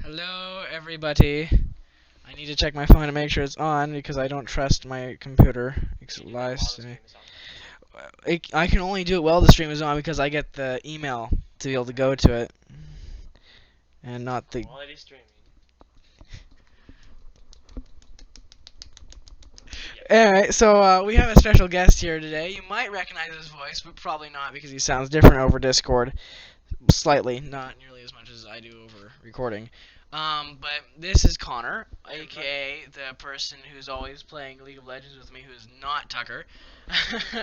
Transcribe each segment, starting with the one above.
Hello, everybody. I need to check my phone to make sure it's on because I don't trust my computer. It lies to me. I can only do it while the stream is on because I get the email to be able to go to it, and not the. Quality streaming. Alright, so we have a special guest here today. You might recognize his voice, but probably not because he sounds different over Discord. Slightly, not nearly as much as I do over recording. But this is Connor, aka the person who's always playing League of Legends with me, who's not Tucker. You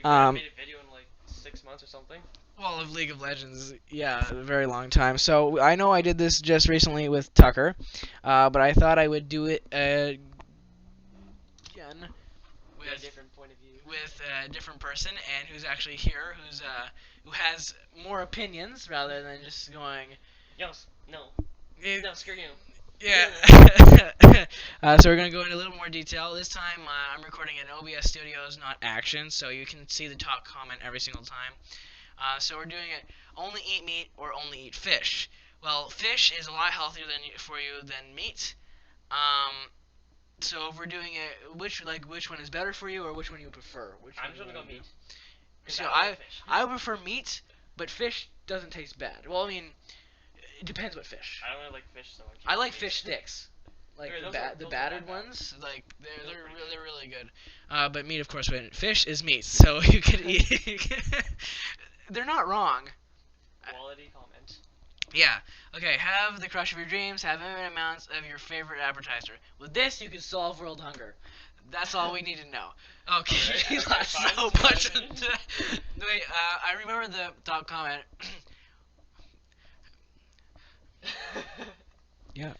haven't made a video in like 6 months or something? Well, of League of Legends, yeah, a very long time. So I know I did this just recently with Tucker, but I thought I would do it again With a different point of view. with a different person, and who's actually here, who has more opinions rather than just going. Yes. No. No, screw you. Yeah. So we're going to go into a little more detail. This time I'm recording in OBS Studios, not Action, so you can see the top comment every single time. So we're doing it only eat meat or only eat fish. Well, fish is a lot healthier for you than meat. So if we're doing it, which one is better for you, or which one you prefer? I'm just gonna go meat. So I like fish. I prefer meat, but fish doesn't taste bad. Well, I mean, it depends what fish. I don't really like fish so much. I like fish sticks, like Those the are battered not bad. ones. Like they're really good. But meat, of course, fish is meat, so you could eat. They're not wrong. Quality comment. Yeah. Okay. Have the crush of your dreams. Have infinite amounts of your favorite appetizer. With this, you can solve world hunger. That's all we need to know. Okay. Alright, He's okay, not fine. so much. Wait. I remember the top comment. Yeah.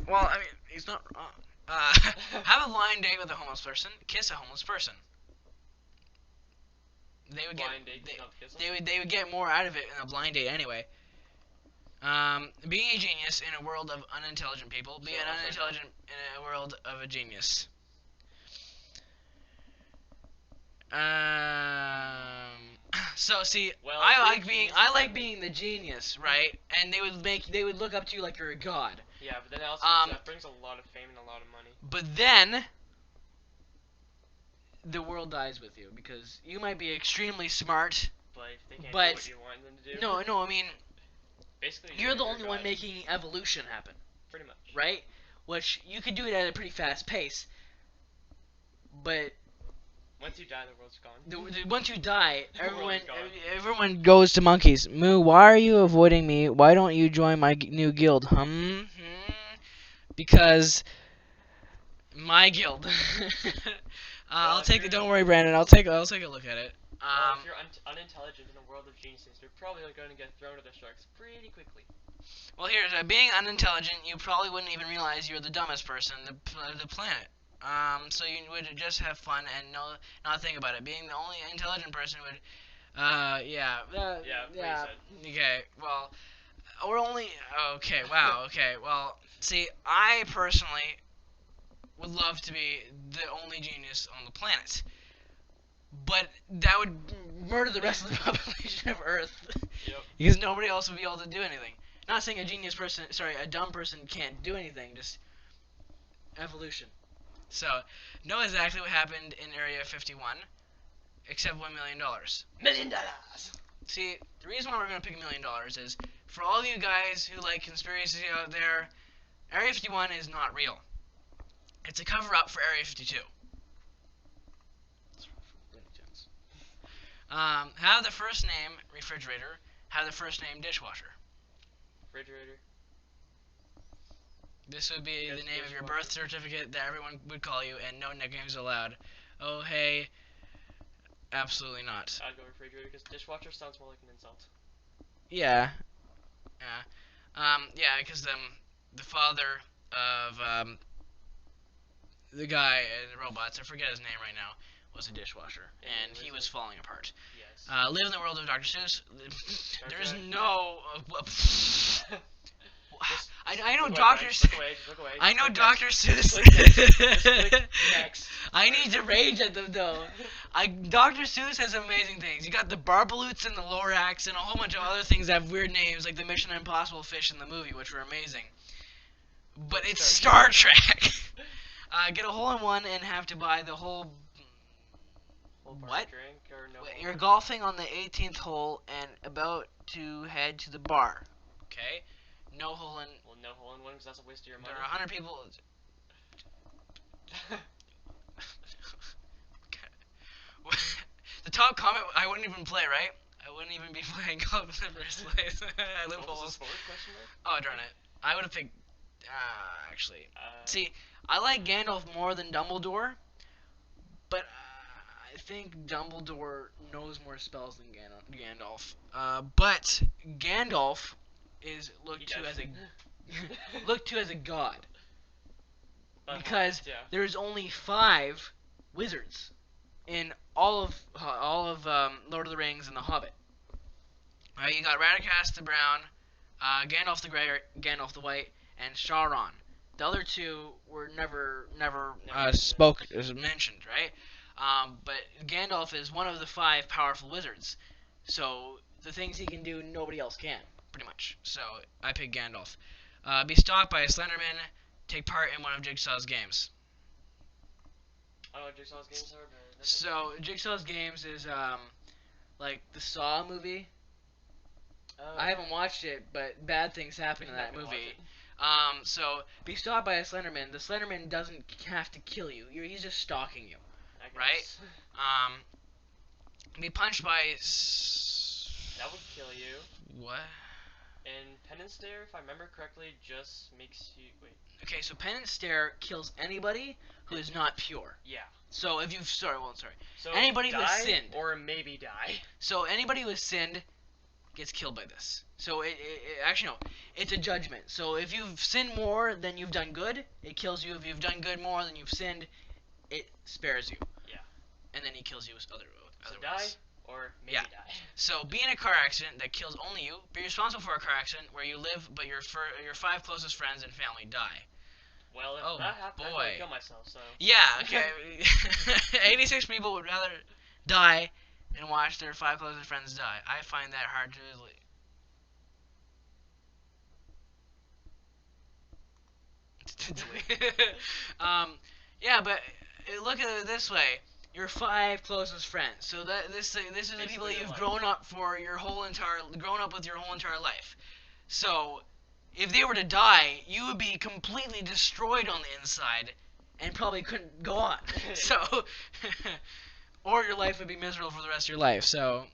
Well, I mean, he's not wrong. Have a blind date with a homeless person. Kiss a homeless person. They would Blind date, not kiss 'em? they would get more out of it in a blind date anyway. Being a genius in a world of unintelligent people. Be an unintelligent in a world of a genius. So see, Well, I genius, like being the genius, right? And they would look up to you like you're a god. Yeah, but then also that brings a lot of fame and a lot of money. But then the world dies with you because you might be extremely smart. But if they can't But- do what you want them to do. No, I mean, Basically, you're the a only one god. making evolution happen, Pretty much. right? Which you could do it at a pretty fast pace. But Once you die, the world's gone. once you die, The world is gone. everyone goes to monkeys. Moo, why are you avoiding me? Why don't you join my new guild? Because my guild. I'll take it. Don't worry, Brandon. I'll take a look at it. Well, if you're unintelligent in a world of geniuses, you're probably going to get thrown to the sharks pretty quickly. Well, here's being unintelligent. You probably wouldn't even realize you're the dumbest person on the planet. So you would just have fun and not think about it. Being the only intelligent person would, yeah. Yeah. Okay. Well, we're only. Okay. Wow. Okay. Well, see, I personally would love to be the only genius on the planet, but that would murder the rest of the population of Earth. Yep. Because nobody else would be able to do anything. Not saying a dumb person can't do anything, just evolution. So, know exactly what happened in Area 51, except $1 million. $1 million! See, the reason why we're going to pick $1 million is, for all of you guys who like conspiracy out there, Area 51 is not real. It's a cover-up for Area 52. Have the first name refrigerator. Have the first name dishwasher. Refrigerator. This would be Yes, the name of your dishwasher. birth certificate that everyone would call you, and no nicknames allowed. Oh, hey. Absolutely not. I'd go refrigerator because dishwasher sounds more like an insult. Yeah. Yeah, because the father of the guy in the robots, I forget his name right now, was a dishwasher, and he was falling apart. Yes. Live in the world of Dr. Seuss. There's Dr. no. I know Look away, Dr. Frank, Seuss. Look away. Just look away. I know Click Dr. next. Seuss. Click next. Just click next. I need to rage at them though. Dr. Seuss has amazing things. You got the Barbaloots and the Lorax and a whole bunch of other things that have weird names, like the Mission Impossible fish in the movie, which were amazing. But it's Star Trek. Get a hole in one and have to buy the whole. What? Drink or no You're golfing on the 18th hole and about to head to the bar. Okay? No hole in. Well, no hole in one because that's a waste of your money. There are 100 people. The top comment, I wouldn't even play, right? I wouldn't even be playing golf in the first place. Loopholes. Oh, darn it. I would have picked. Actually. See, I like Gandalf more than Dumbledore, but I think Dumbledore knows more spells than Gandalf. But Gandalf is looked to as a god. Because there's only 5 wizards in all of Lord of the Rings and The Hobbit. Alright, you got Radagast the Brown, Gandalf the Grey, Gandalf the White, and Sauron. The other 2 were never mentioned, right? But Gandalf is one of the 5 powerful wizards. So the things he can do, nobody else can, pretty much. So I pick Gandalf. Be stalked by a Slenderman. Take part in one of Jigsaw's games. I don't know what Jigsaw's games are, but... So, Jigsaw's games is, like, the Saw movie. I haven't watched it, but bad things happen in that movie. So, be stalked by a Slenderman. The Slenderman doesn't have to kill you. He's just stalking you. Right? Be punched by... That would kill you. What? And Penance Stare, if I remember correctly, just makes you... Wait. Okay, so Penance Stare kills anybody who is not pure. Yeah. So if you've... So anybody who has sinned. Or maybe die. So anybody who has sinned gets killed by this. So actually, no. It's a judgment. So if you've sinned more than you've done good, it kills you. If you've done good more than you've sinned, it spares you. Yeah. And then he kills you with other die. ways. Or maybe die. So be in a car accident that kills only you. Be responsible for a car accident where you live, but your 5 closest friends and family die. Well, if that happened, I would kill myself. So. Yeah. Okay. 86 people would rather die than watch their 5 closest friends die. I find that hard to believe. Yeah, but look at it this way. Your 5 closest friends. So this is the people that you've grown up with your whole entire life. So if they were to die, you would be completely destroyed on the inside, and probably couldn't go on. So, or your life would be miserable for the rest of your life. So,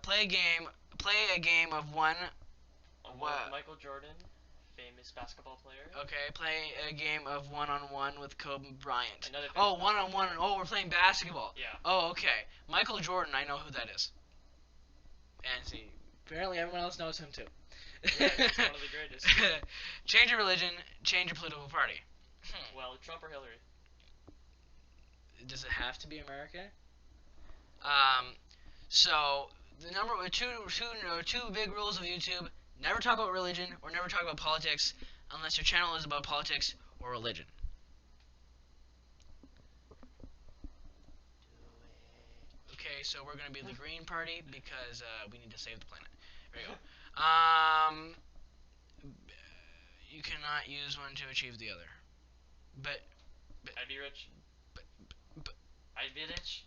play a game of one. What? Michael Jordan, famous basketball player. Okay, play a game of one-on-one with Kobe Bryant. Oh, one-on-one. Oh, we're playing basketball. Yeah. Oh, okay. Michael Jordan, I know who that is. And see, apparently everyone else knows him too. Yeah, he's one of the greatest. Change your religion, change your political party. Well, Trump or Hillary? Does it have to be America? So the two big rules of YouTube: never talk about religion or never talk about politics unless your channel is about politics or religion. Okay, so we're gonna be the Green Party because we need to save the planet. There you go. You cannot use one to achieve the other. But I'd be rich. I'd be rich.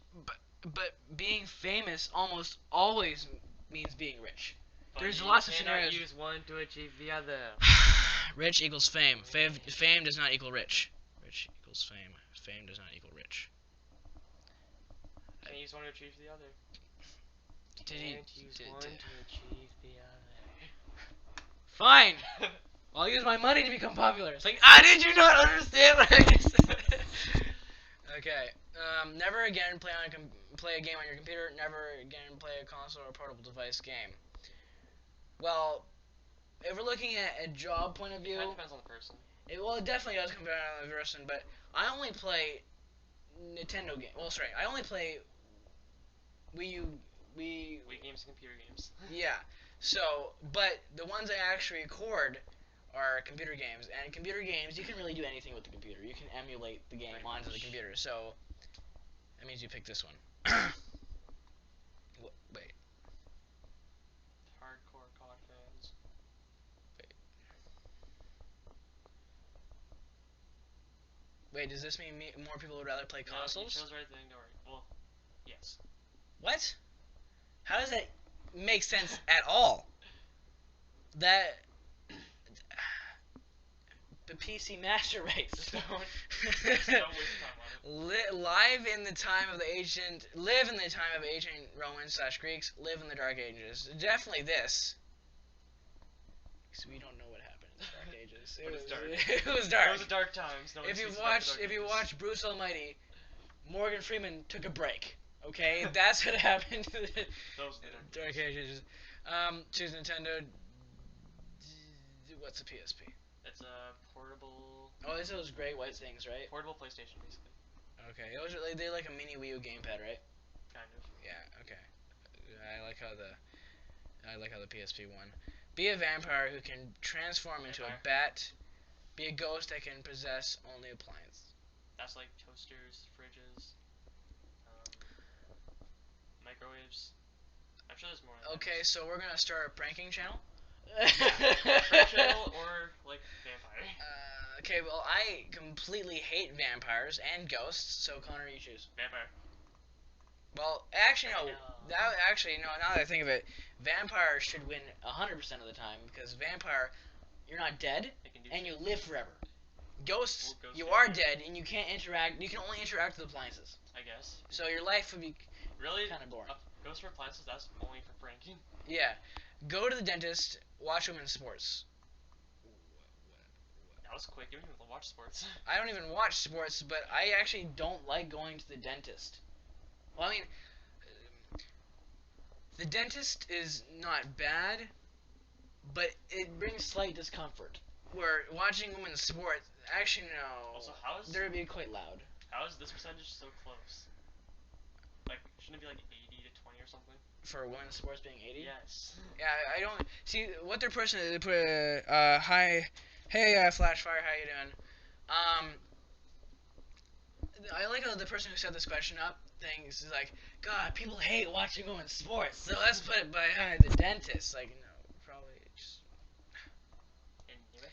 But being famous almost always means being rich. But there's lots of scenarios. You cannot use one to achieve the other. Rich equals fame. Fame does not equal rich. Rich equals fame. Fame does not equal rich. Can't use one to achieve the other. Can't use one to achieve the other. Fine. I'll use my money to become popular. It's like, did you not understand what I just said? Okay. Never again play a game on your computer. Never again play a console or portable device game. Well, if we're looking at a job point of view, That depends on the person. It definitely does come down on the person. But I only play Nintendo games. Well, sorry, I only play Wii games and computer games. Yeah. So, but the ones I actually record are computer games, and computer games you can really do anything with the computer. You can emulate the game onto the computer. So that means you pick this one. Wait. Hardcore COD fans. Wait, does this mean more people would rather play consoles? No, you chose the right thing, don't worry. Well, yes. What? How does that make sense at all? That the PC Master Race. Don't waste time on it. Live in the time of the ancient, live in the time of ancient Romans / Greeks. Live in the Dark Ages. Definitely this. Because we don't know what happened in the Dark Ages. It was dark. It was dark. It was a dark times. No If you watch Bruce Almighty, Morgan Freeman took a break. Okay, that's what happened to the Those are the Dark Ages. Choose Nintendo. What's a PSP? It's a portable. Oh, it's those great white things, right? Portable PlayStation, basically. Okay, they're like a mini Wii U gamepad, right? Kind of. Yeah. Okay. I like how the PSP won. Be a vampire who can transform into a bat. Be a ghost that can possess only appliance. That's like toasters, fridges, microwaves. I'm sure there's more. Okay, so we're gonna start a pranking channel. Prank channel or like vampire. Okay, well I completely hate vampires and ghosts, so Connor, you choose. Vampire. Well, actually no. Now that I think of it, vampire should win 100% of the time because vampire, you're not dead and you live forever. Ghosts, you are dead and you can't interact. You can only interact with appliances. I guess. So your life would be really kind of boring. Ghosts for appliances, that's only for pranking. Yeah. Go to the dentist. Watch women's sports. That was quick. You don't even watch sports. I don't even watch sports, but I actually don't like going to the dentist. Well, I mean, the dentist is not bad, but it brings slight discomfort. Where watching women's sports, actually no. Also, they're be quite loud. How is this percentage so close? Like, shouldn't it be like 80 to 20 or something? For women's sports being 80? Yes. Yeah, I don't see what their person. They put hi, hey Flashfire, how you doing? I like how the person who set this question up thinks is like, God, people hate watching women's sports, so let's put it behind the dentist. Like, no, probably just Anyway.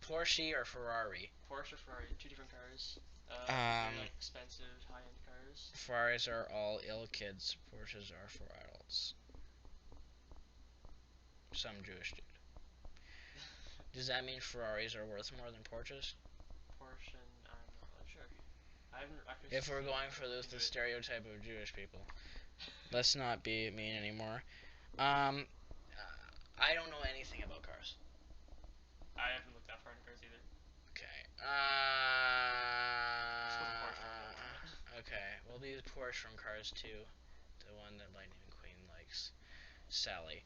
Porsche or Ferrari. Porsche or Ferrari, two different cars. Like expensive, high-end cars. Ferraris are all ill kids. Porsches are for adults. Some Jewish dude. Does that mean Ferraris are worth more than Porsches? Porsche, I'm not really sure. I haven't actually. If we're going for the stereotype of Jewish people, let's not be mean anymore. I don't know anything about cars. I haven't looked that far into cars either. Okay. Porsche. Okay. We'll be the Porsche from Cars 2, the one that Lightning McQueen likes. Sally.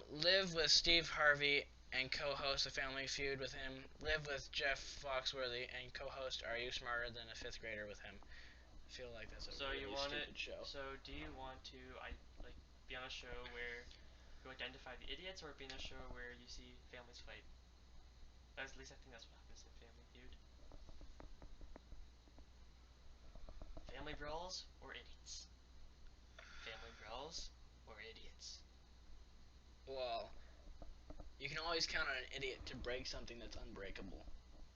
Live with Steve Harvey and co-host a Family Feud with him. Live with Jeff Foxworthy and co-host Are You Smarter Than a Fifth Grader with him. I feel like that's a really stupid show. So do you want to be on a show where you identify the idiots, or be in a show where you see families fight? At least I think that's what happens in Family Feud. Family brawls or idiots? Family brawls or idiots? Well, you can always count on an idiot to break something that's unbreakable.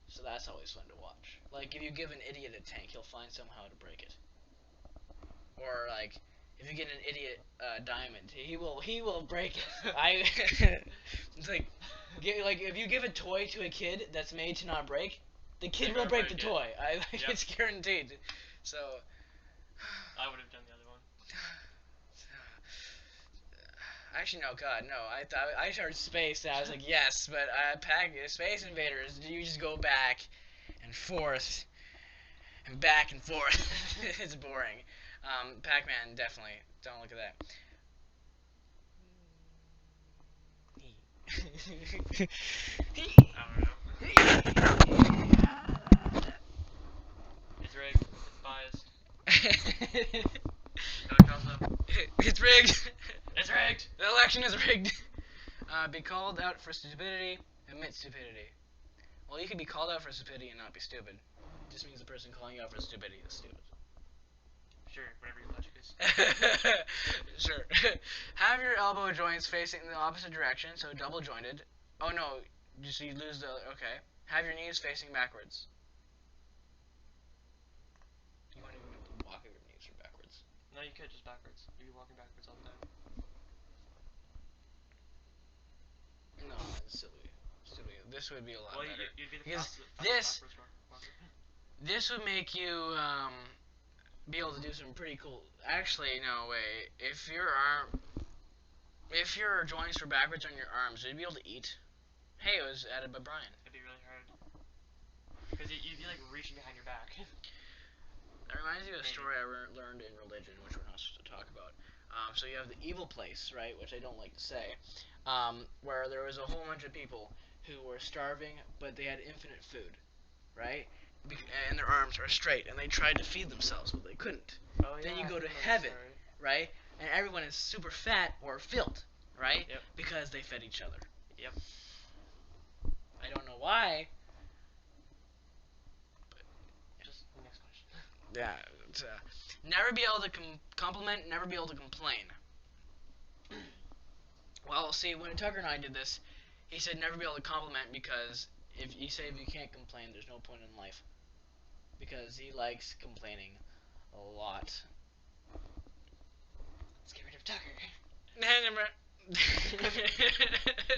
So that's always fun to watch. Like, if you give an idiot a tank, he'll find somehow to break it. Or, like, if you get an idiot diamond, he will break it. It's like if you give a toy to a kid that's made to not break, the kid will break the toy. It's guaranteed. So I would have done the other one. Actually, no, God, no. I heard space, and I was like, yes, but Space Invaders, you just go back and forth and back and forth. It's boring. Pac-Man, definitely. Don't look at that. I don't know. It's rigged. It's biased. It's rigged. It's rigged. The election is rigged. Be called out for stupidity. Admit stupidity. Well, you can be called out for stupidity and not be stupid. It just means the person calling you out for stupidity is stupid. Sure, whatever your logic is. Sure. Have your elbow joints facing the opposite direction, so double jointed. Oh no, just you lose the. Okay. Have your knees facing backwards. You want to walk with your knees from backwards. No, you could just backwards. You'd be walking backwards all the time. No, it's silly. Silly. This would be a lot Well, better. you'd be the Because fastest backwards walker. this would make you be able to do some pretty cool. Actually, no way. If your joints were backwards on your arms, would you be able to eat? Hey, it was added by Brian. It'd be really hard. Because you'd be like reaching behind your back. That reminds me of a story I learned in religion, which we're not supposed to talk about. So you have the evil place, right, which I don't like to say, where there was a whole bunch of people who were starving, but they had infinite food, right? And their arms were straight, and they tried to feed themselves, but they couldn't. Oh, yeah, Then you I go to remember that heaven, story. right? And everyone is super fat or filled, right? Yep. Because they fed each other. Yep. I don't know why. Just next question. Yeah. It's, never be able to compliment, never be able to complain. Well, see, when Tucker and I did this, he said never be able to compliment because if you can't complain, there's no point in life. Because he likes complaining a lot. Let's get rid of Tucker. I'd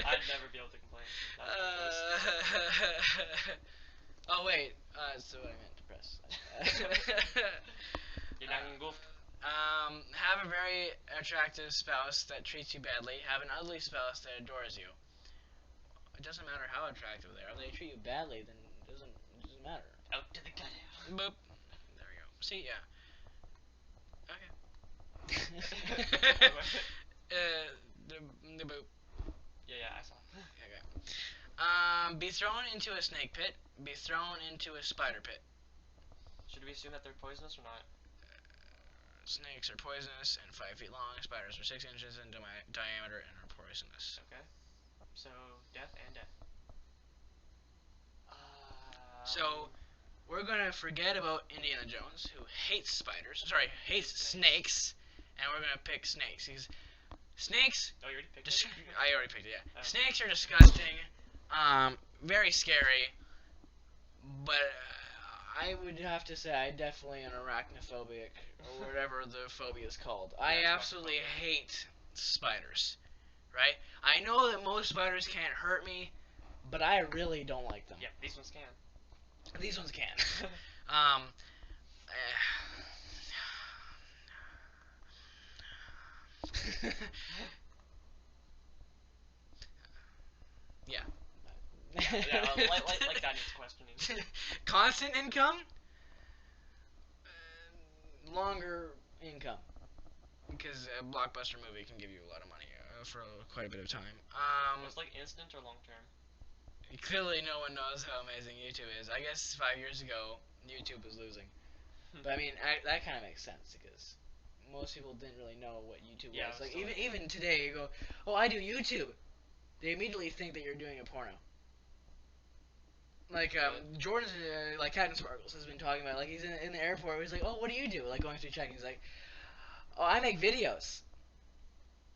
I'd never be able to complain. Oh wait, so what I meant to press. You're not engulfed. Have a very attractive spouse that treats you badly. Have an ugly spouse that adores you. It doesn't matter how attractive they are. If they treat you badly, then it doesn't matter. Out to the gutter. Boop. There we go. See, yeah. Okay. The boop. Yeah, I saw. Okay. Be thrown into a snake pit. Be thrown into a spider pit. Should we assume that they're poisonous or not? Snakes are poisonous and 5 feet long. Spiders are 6 inches in diameter and are poisonous. Okay. So, death and death. So, we're gonna forget about Indiana Jones, who hates spiders. Sorry, hates snakes, and we're gonna pick snakes. Snakes. Oh, you already picked it? I already picked it. Yeah. Oh. Snakes are disgusting. Very scary. But I would have to say I definitely am arachnophobic, or whatever the phobia is called. I absolutely hate spiders. Right? I know that most spiders can't hurt me, but I really don't like them. Yeah, these ones can. These ones can. Yeah. Yeah, like that needs questioning. Constant income? Longer income. Because a blockbuster movie can give you a lot of money for quite a bit of time. It's like instant or long term. Clearly no one knows how amazing YouTube is. I guess 5 years ago, YouTube was losing. But I mean, that kind of makes sense because most people didn't really know what YouTube was. Like even today, you go, "Oh, I do YouTube." They immediately think that you're doing a porno. Like Jordan's like Captain Sparkles has been talking about. Like he's in the airport. He's like, "Oh, what do you do?" Like going through checking. He's like, "Oh, I make videos."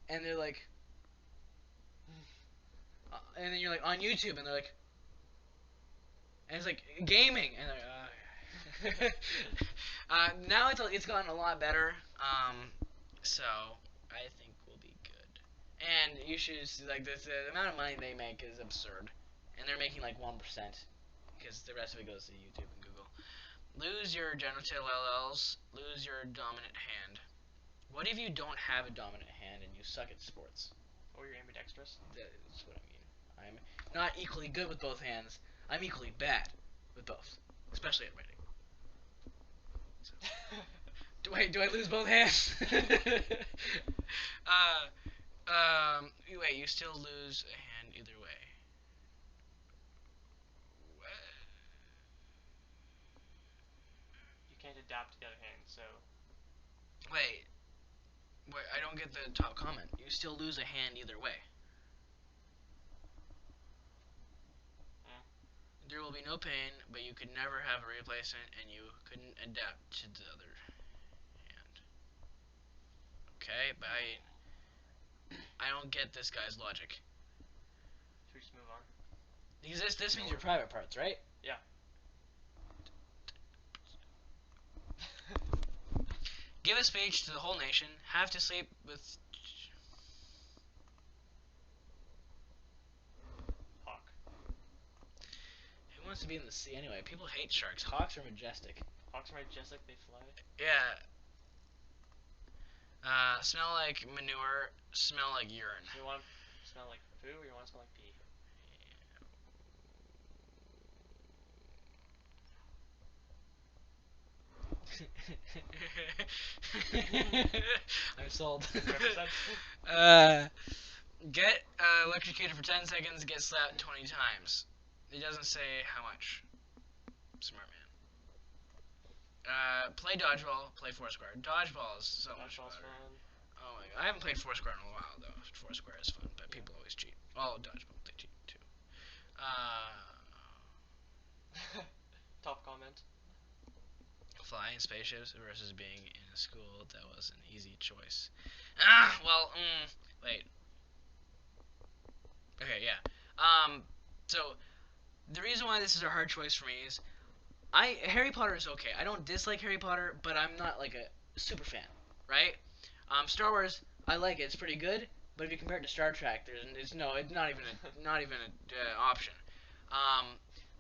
And they're like, and then you're like on YouTube, and they're like, and it's like gaming, and they're now it's gotten a lot better. So I think we'll be good. And you should like the amount of money they make is absurd, and they're making like 1% because the rest of it goes to YouTube and Google. Lose your genitals, lose your dominant hand. What if you don't have a dominant hand and you suck at sports? Or you're ambidextrous. That's what I mean. I'm not equally good with both hands. I'm equally bad with both, especially at writing. So. Do I lose both hands? Wait, you still lose a hand either way. What? You can't adapt to the other hand, so. Wait, I don't get the top comment. You still lose a hand either way. There will be no pain, but you could never have a replacement, and you couldn't adapt to the other hand. Okay, but I don't get this guy's logic. Should we just move on? Because this means your private parts, right? Yeah. Give a speech to the whole nation. Have to sleep with. Hawk. Who wants to be in the sea anyway? People hate sharks. Hawks are majestic. Hawks are majestic, they fly. Yeah. Smell like manure. Smell like urine. Do you want to smell like poo or you want to smell like pee? I'm sold. Represent. Get electrocuted for 10 seconds, get slapped 20 times. It doesn't say how much. Smart man. Play dodgeball, play Foursquare. Dodgeball is so much Dodgeball's better. fun. Oh my god. I haven't played Foursquare in a while though. Foursquare is fun, but people always cheat. Oh, dodgeball, they cheat too. Top comment. Flying spaceships versus being in a school that was an easy choice. Wait. Okay, yeah. So the reason why this is a hard choice for me is Harry Potter is okay. I don't dislike Harry Potter, but I'm not like a super fan, right? Star Wars, I like it. It's pretty good, but if you compare it to Star Trek, it's not even a option.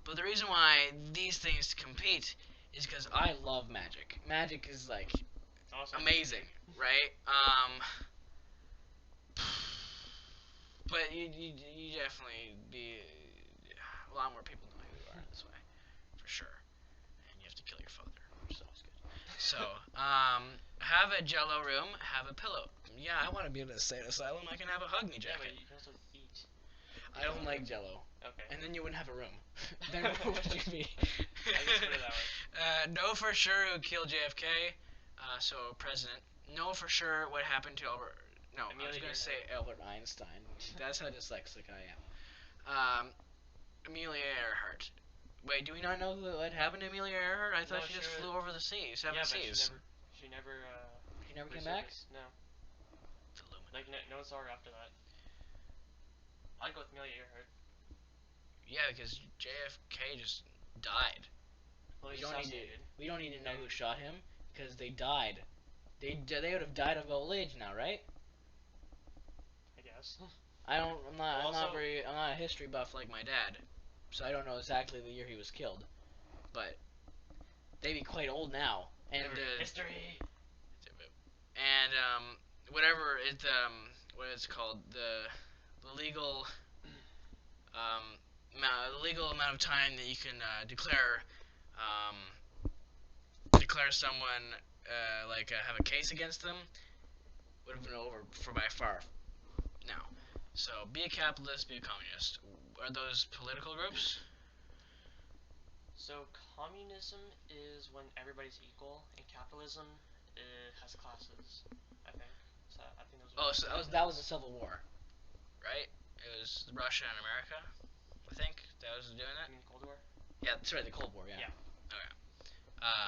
But the reason why these things compete is because I love magic. Magic is like Awesome. amazing, right? But you definitely be a lot more people know who you are this way, for sure. And you have to kill your father, which is always good. So, have a Jello room, have a pillow. Yeah, I want to be in a sane asylum. I can have a hug me Yeah, but jacket. you can also eat. I don't like Jello. Okay. And then you wouldn't have a room. Then what would you be? I just put it that way. Know for sure who killed JFK. So president. Know for sure what happened to Albert. No, I was gonna say Albert Einstein. That's how dyslexic I am. Amelia Earhart. Wait, do we not know what happened to Amelia Earhart? I thought No, she just she flew over the sea, seven seas. She never She never came back? No. The Illuminati. Like, no one saw her after that. I'd go with Amelia Earhart. Yeah, because JFK just died. Well, We don't need to know who shot him because they died. They would have died of old age now, right? I guess. I'm not Also- a history buff like my dad, so I don't know exactly the year he was killed. But they'd be quite old now, and History. and whatever what it's called, the legal the legal amount of time that you can declare someone have a case against them would have been over for by far now. So be a capitalist, be a communist. Are those political groups? So communism is when everybody's equal, and capitalism has classes. I think. So I think those. Oh, so that was a civil war, right? It was Russia and America. I think that was doing I it. mean Cold War. Yeah, that's right. The Cold War. Yeah. Yeah. Okay.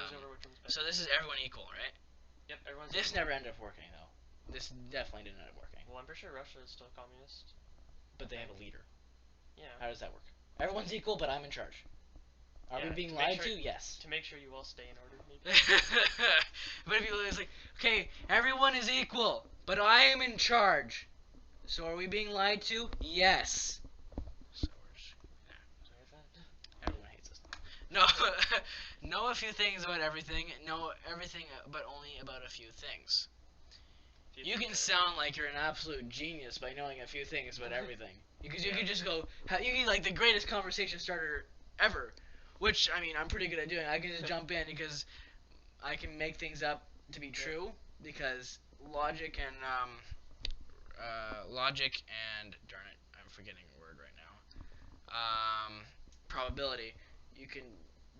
Who's over which one's better? So this is everyone equal, right? Yep, everyone's. This equal. never ended up working though. This definitely didn't end up working. Well, I'm pretty sure Russia is still communist. But they have a leader. Yeah. How does that work? Everyone's equal, but I'm in charge. Are we Yeah, being to make lied sure- to? Yes. To make sure you all stay in order, maybe. But if you it's like, okay, everyone is equal, but I am in charge. So are we being lied to? Yes. So we're just, Sorry for that. everyone hates us. No, know a few things about everything. Know everything, but only about a few things. You can sound like you're an absolute genius by knowing a few things about everything. Because you Yeah. could just go, you can like the greatest conversation starter ever. Which, I mean, I'm pretty good at doing. I can just jump in because I can make things up to be true. Because logic and, darn it, I'm forgetting a word right now. Probability. You can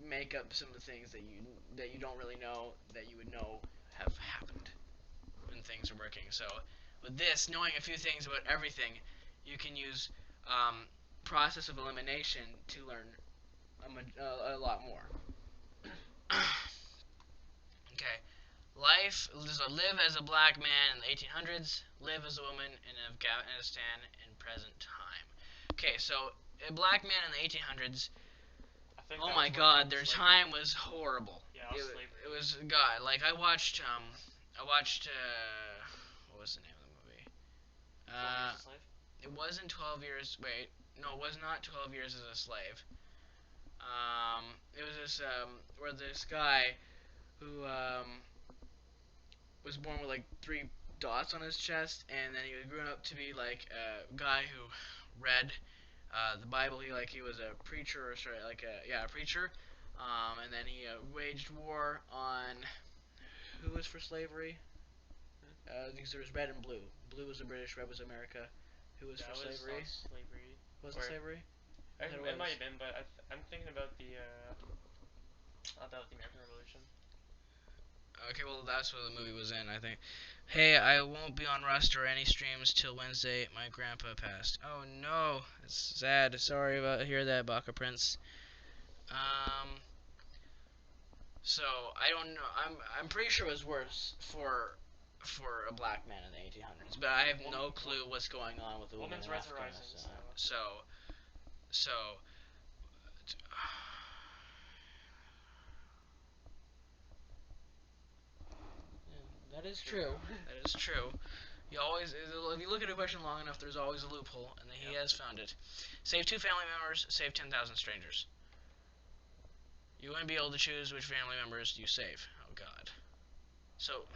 make up some of the things that you don't really know that you would know have happened when things are working. So with this, knowing a few things about everything, you can use process of elimination to learn a lot more. Okay. Live as a black man in the 1800s, live as a woman in Afghanistan in present time. Okay, so a black man in the 1800s, oh my god, their time was horrible. Yeah, slavery. It was, god, like I watched, what was the name of the movie? 12 Years a Slave? It wasn't 12 Years, wait, no, it was not 12 Years as a Slave. It was this, where this guy who, was born with like 3 dots on his chest, and then he grew up to be like a guy who read the Bible. He was a preacher, or sorry, a preacher. And then he waged war on who was for slavery. Because there was red and blue. Blue was the British, red was America. Who was for slavery? Slavery. Was it slavery? It might have been, but I'm thinking about the American Revolution. Okay, well, that's what the movie was in, I think. Hey, I won't be on Rust or any streams till Wednesday. My grandpa passed. Oh no, it's sad. Sorry about to hear that, Baka Prince. So I don't know. I'm pretty sure it was worse for a black man in the 1800s, but I have no clue what's going on with the women's rights are rising. So that is true. That is true. You always, if you look at a question long enough, there's always a loophole, and he has found it. Save 2 family members, save 10,000 strangers. You wouldn't be able to choose which family members you save. Oh God. So,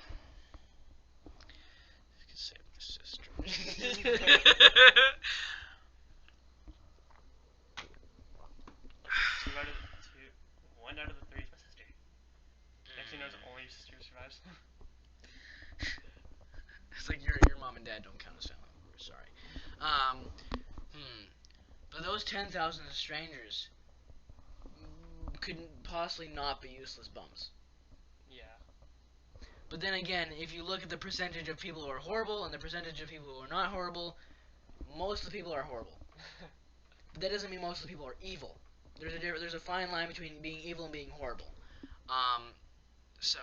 you could save my sister. 1 out of the 3 is my sister. Next thing you know, only your sister survives. It's like your mom and dad don't count as family members. Sorry. But those 10,000 strangers could possibly not be useless bums. Yeah. But then again, if you look at the percentage of people who are horrible and the percentage of people who are not horrible, most of the people are horrible. But that doesn't mean most of the people are evil. There's a fine line between being evil and being horrible. So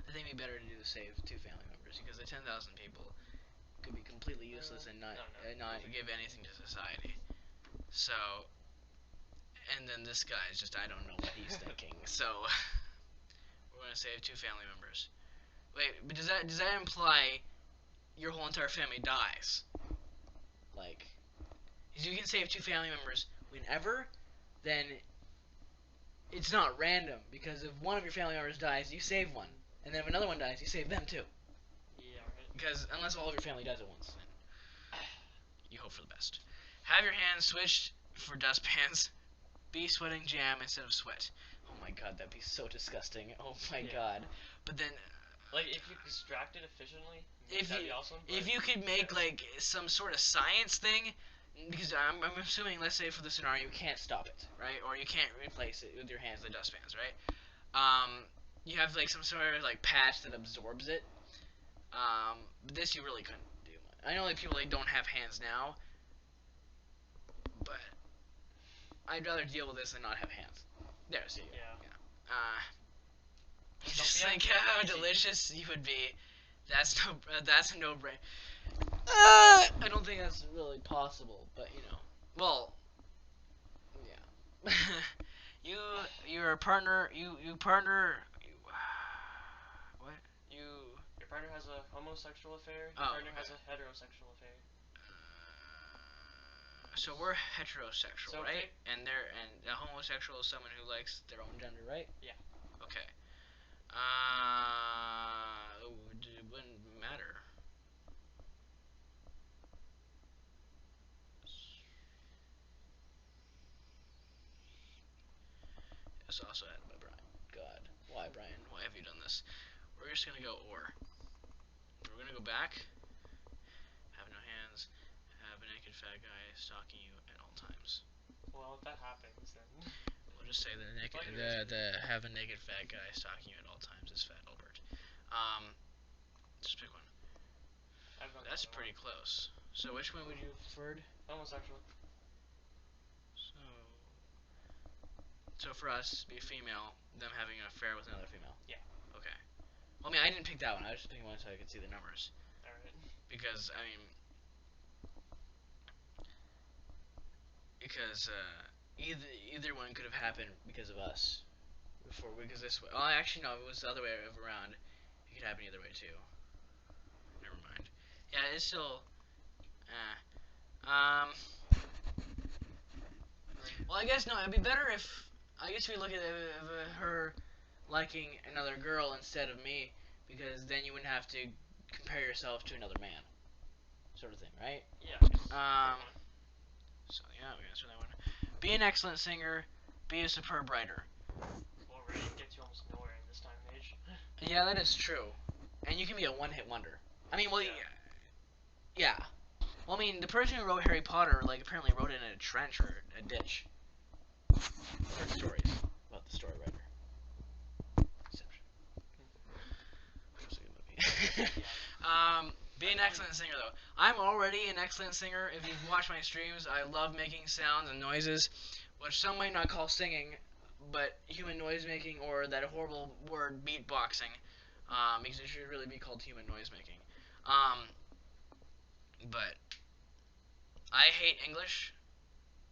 I think it'd be better to do the save 2 family members, because the 10,000 people could be completely useless and not give anything to society. So, and then this guy is just, I don't know what he's thinking. So we're gonna save 2 family members. Wait, but does that imply your whole entire family dies? Like, if you can save 2 family members whenever, then it's not random, because if one of your family members dies, you save one. And then if another one dies, you save them too. Yeah, right. Because unless all of your family dies at once, then you hope for the best. Have your hands switched for dustpans. Be sweating jam instead of sweat. Oh my god, that'd be so disgusting. Oh my god. But then, like, if you extract it efficiently, that'd be awesome. If you could make like some sort of science thing, because I'm assuming, let's say for the scenario, you can't stop it, right? Or you can't replace it with your hands, the dustpans, right? You have like some sort of like patch that absorbs it. But this you really couldn't do. I know like people like don't have hands now, but I'd rather deal with this than not have hands. There, see. Yeah. Just think how delicious you would be. That's a no-brainer. I don't think that's really possible, but you know. Well, yeah. Your partner. What? Your partner has a homosexual affair. Your partner has a heterosexual affair. So we're heterosexual, right? And a homosexual is someone who likes their own gender, right? Yeah. Okay. It wouldn't matter. It's also added by Brian. God, why, Brian? Why have you done this? We're just gonna go or. We're gonna go back. Have no hands. Have a naked fat guy stalking you at all times. Well, if that happens, then we'll just say the have a naked fat guy stalking you at all times is Fat Albert. Just pick one. That's pretty close. So which one would you have preferred? Homosexual. So for us, be a female, them having an affair with another female. Yeah. Okay. Well, I mean, I didn't pick that one. I was just picking one so I could see the numbers. Alright. Because either one could have happened because of us. Because this way. Well, actually, no. If it was the other way around, it could happen either way too. Never mind. Yeah, it's still. Well, I guess no. It'd be better if I guess we look at her liking another girl instead of me, because then you wouldn't have to compare yourself to another man, sort of thing, right? Yeah. So yeah, we answered that one. Be an excellent singer. Be a superb writer. Well, writing gets you almost nowhere in this time and age. Yeah, that is true. And you can be a one-hit wonder. I mean, well, yeah. Well, I mean, the person who wrote Harry Potter, like, apparently wrote it in a trench or a ditch. Heard stories about the story writer. Inception. Which was a good movie. Be an excellent singer, though. I'm already an excellent singer. If you've watched my streams, I love making sounds and noises, which some might not call singing, but human noise making, or that horrible word beatboxing, because it should really be called human noise making. But I hate English,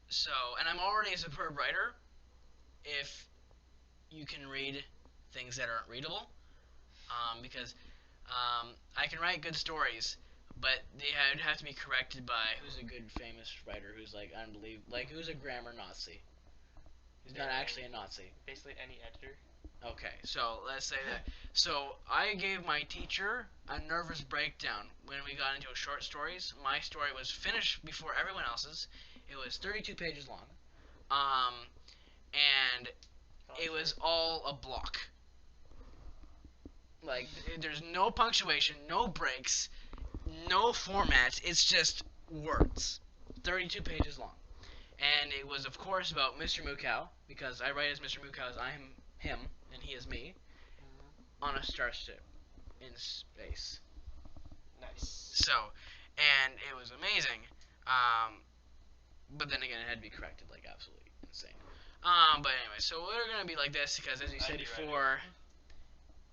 so, and I'm already a superb writer if you can read things that aren't readable, because I can write good stories, but they would have to be corrected by who's a good famous writer who's like unbelievable, like who's a grammar Nazi. He's not actually a Nazi. Basically any editor. Okay, so let's say that. So I gave my teacher a nervous breakdown when we got into short stories. My story was finished before everyone else's. It was 32 pages long, and it was all a block. Like, there's no punctuation, no breaks, no format. It's just words. 32 pages long. And it was, of course, about Mr. Mukau, because I write as Mr. Mukau as I am him, and he is me, on a starship in space. Nice. So, and it was amazing. But then again, it had to be corrected, like, absolutely insane. But anyway, so we're going to be like this, because as you said before...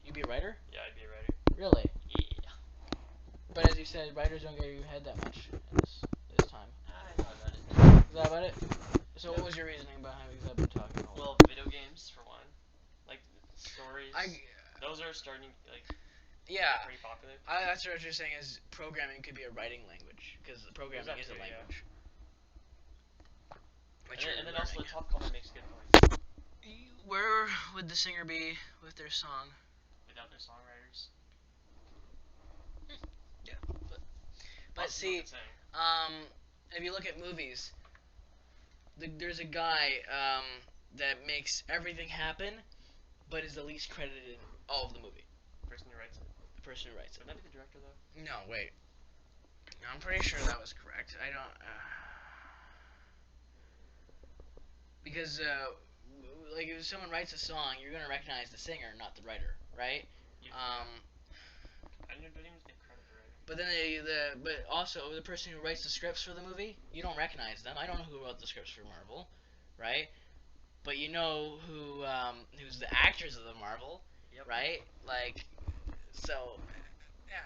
You'd be a writer? Yeah, I'd be a writer. Really? Yeah. But as you said, writers don't get your head that much in this time. I thought about it. Is that about it? So what was your reasoning behind it? Because I've been talking a Well, lot. video games, for one. Like, stories. Those are starting, like, yeah. pretty popular. That's what you're saying is programming could be a writing language. Because programming is a language. And then also the top comment makes a good point. Where would the singer be with their song? Without their songwriters. Yeah, but see, if you look at movies, there's a guy that makes everything happen, but is the least credited in all of the movie. The person who writes it. The person who writes it. Would that be the director, though? No, wait. I'm pretty sure that was correct. I don't... because, like, if someone writes a song, you're going to recognize the singer, not the writer, right? I don't even get credit for writing. But then but also the person who writes the scripts for the movie, you don't recognize them. I don't know who wrote the scripts for Marvel, right? But you know who's the actors of the Marvel, right? Like, so yeah.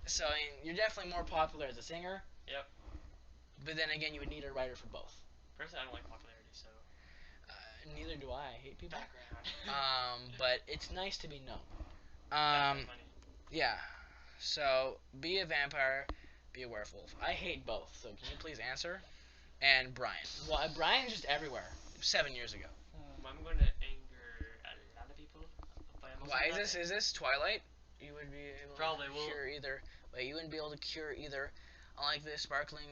So I mean, you're definitely more popular as a singer. Yep. But then again, you would need a writer for both. Personally, I don't like popularity, so. Neither do I. I hate people. Background. But it's nice to be known. Funny. Yeah. So, be a vampire, be a werewolf. I hate both, so can you please answer? And Brian. Well, Brian's just everywhere. 7 years ago. I'm going to anger a lot of people. Why is this Twilight? You would be able Probably to cure either. Wait, you wouldn't be able to cure either. Unlike the sparkling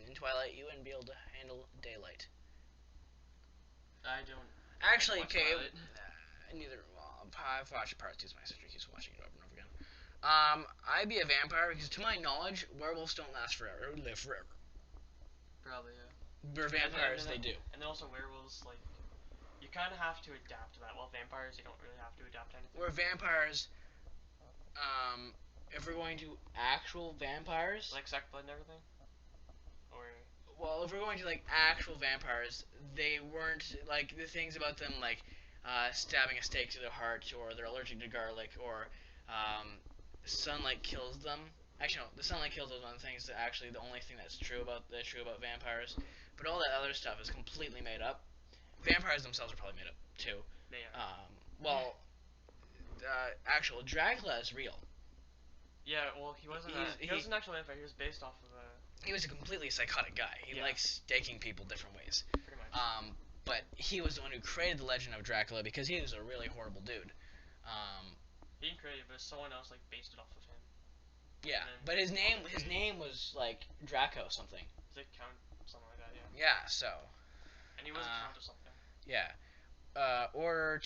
in Twilight, you wouldn't be able to handle daylight. I don't. Actually, watch okay. Twilight. Neither. Well, I've watched part 2. My sister keeps watching it over and over again. I'd be a vampire because, to my knowledge, werewolves don't last forever. Live forever. Probably, yeah. But vampires, they do. And then also werewolves, like, you kind of have to adapt to that. While vampires, you don't really have to adapt to anything. Where vampires, if we're going to actual vampires, Like suck blood and everything? Or well, if we're going to like actual vampires, they weren't like the things about them like stabbing a stake to their heart, or they're allergic to garlic, or sunlight kills them. Actually, no, the sunlight kills is one of the things that actually the only thing that's true about vampires. But all that other stuff is completely made up. Vampires themselves are probably made up too. they are. Well, actual Dracula is real. Yeah, well, he wasn't he was an actual vampire. He was based off of a... He was a completely psychotic guy. He Yeah. likes staking people different ways. Pretty much. But he was the one who created the legend of Dracula because he was a really horrible dude. He didn't create it, but someone else like based it off of him. Yeah, And then but his name was like Draco something. He's like Count something like that, yeah. Yeah, so And he was a count or something. yeah. Order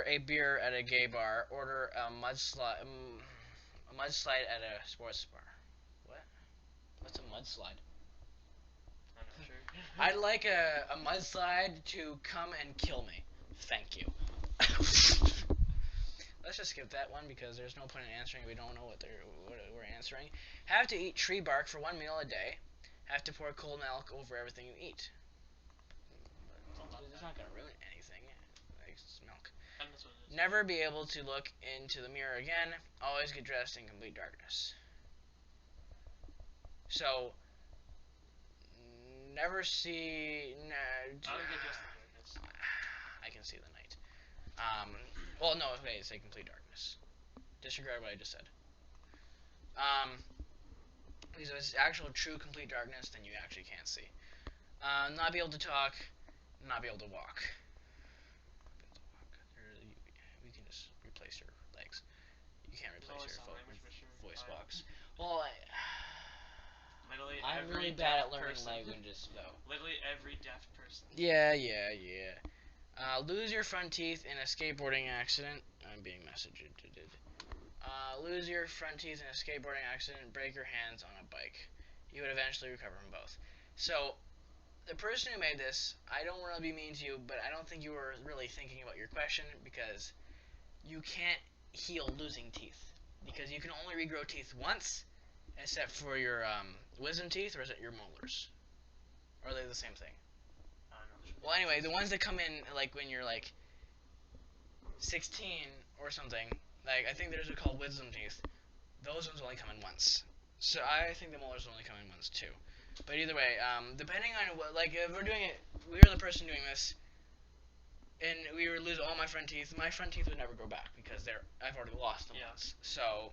a beer at a gay bar. Order a mudslide at a sports bar. What? What's a mudslide? I'm not sure. I'd like a mudslide to come and kill me. Thank you. Let's just skip that one because there's no point in answering. We don't know what we're answering. Have to eat tree bark for 1 meal a day. Have to pour cold milk over everything you eat. It's not going to ruin anything. It's milk. And that's what it is. Never be able to look into the mirror again. Always get dressed in complete darkness. So, never see... I would get dressed in darkness. I can see the night. Well, no, okay, say complete darkness. Disregard what I just said. Because if it's actual true complete darkness, then you actually can't see. Not be able to talk, not be able to walk. We can just replace your legs. You can't replace your voice box. Well, I'm really bad at learning languages, though. Literally every deaf person. Yeah. Lose your front teeth in a skateboarding accident. I'm being messaged. Lose your front teeth in a skateboarding accident. Break your hands on a bike. You would eventually recover from both. So, the person who made this, I don't want to be mean to you, but I don't think you were really thinking about your question because you can't heal losing teeth. Because you can only regrow teeth once, except for your wisdom teeth, or is it your molars? Or are they the same thing? Well, anyway, the ones that come in like when you're like 16 or something, like I think those are called wisdom teeth. Those ones only come in once. So I think the molars only come in once too. But either way, depending on what, like if we're doing it, we are the person doing this, and we were lose all my front teeth would never grow back because I've already lost them once. So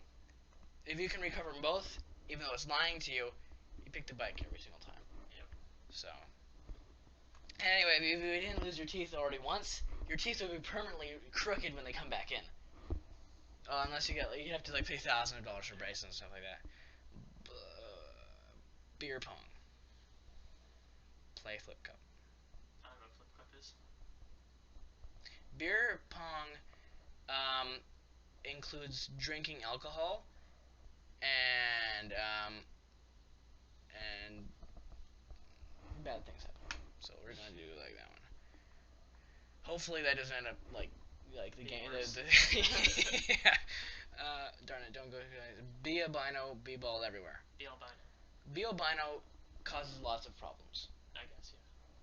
if you can recover them both, even though it's lying to you, you pick the bike every single time. Yep. So. Anyway, if you didn't lose your teeth already once, your teeth will be permanently crooked when they come back in. Unless you have to like pay thousands of dollars for braces and stuff like that. Beer pong. Play flip cup. I don't know what flip cup is. Beer pong includes drinking alcohol and bad things happen. So we're gonna do like that one. Hopefully that doesn't end up like the game. Yeah. Darn it! Don't go. Be albino. Be bald everywhere. Be albino. Be albino causes lots of problems. I guess,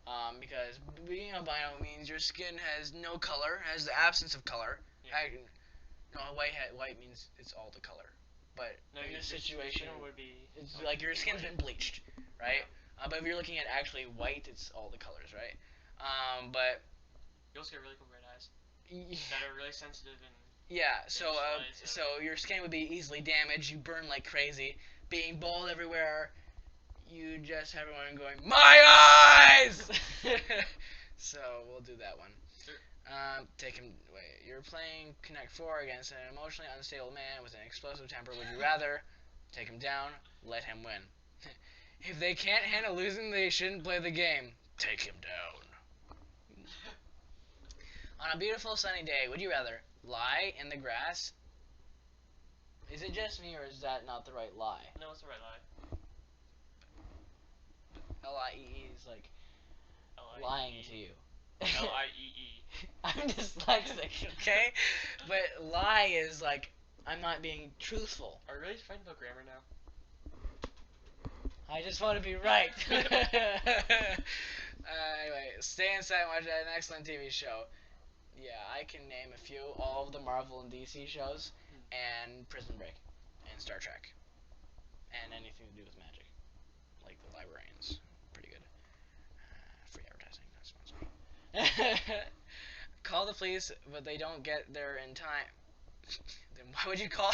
yeah. Because being albino means your skin has no color, has the absence of color. Yeah. White means it's all the color. But No, in this situation, would be it's like your skin's been bleached, right? Yeah. But if you're looking at actually white, it's all the colors, right? But you also get really cool red eyes that are really sensitive and yeah. So your skin would be easily damaged. You burn like crazy. Being bald everywhere, you just have everyone going, my eyes. So we'll do that one. Sure. Take him. Wait, you're playing Connect 4 against an emotionally unstable man with an explosive temper. Would you rather take him down? Let him win. If they can't handle losing, they shouldn't play the game. Take him down. On a beautiful sunny day, would you rather lie in the grass? Is it just me, or is that not the right lie? No, it's the right lie. L-I-E-E is like lying to you. L-I-E-E. I'm dyslexic, okay? But lie is like I'm not being truthful. Are we really fighting about grammar now? I just want to be right. Anyway, stay inside and watch an excellent TV show. Yeah, I can name a few. All of the Marvel and DC shows, and Prison Break, and Star Trek, and anything to do with magic, like the Librarians. Pretty good. Free advertising, not sponsored. Call the police, but they don't get there in time. Then why would you call?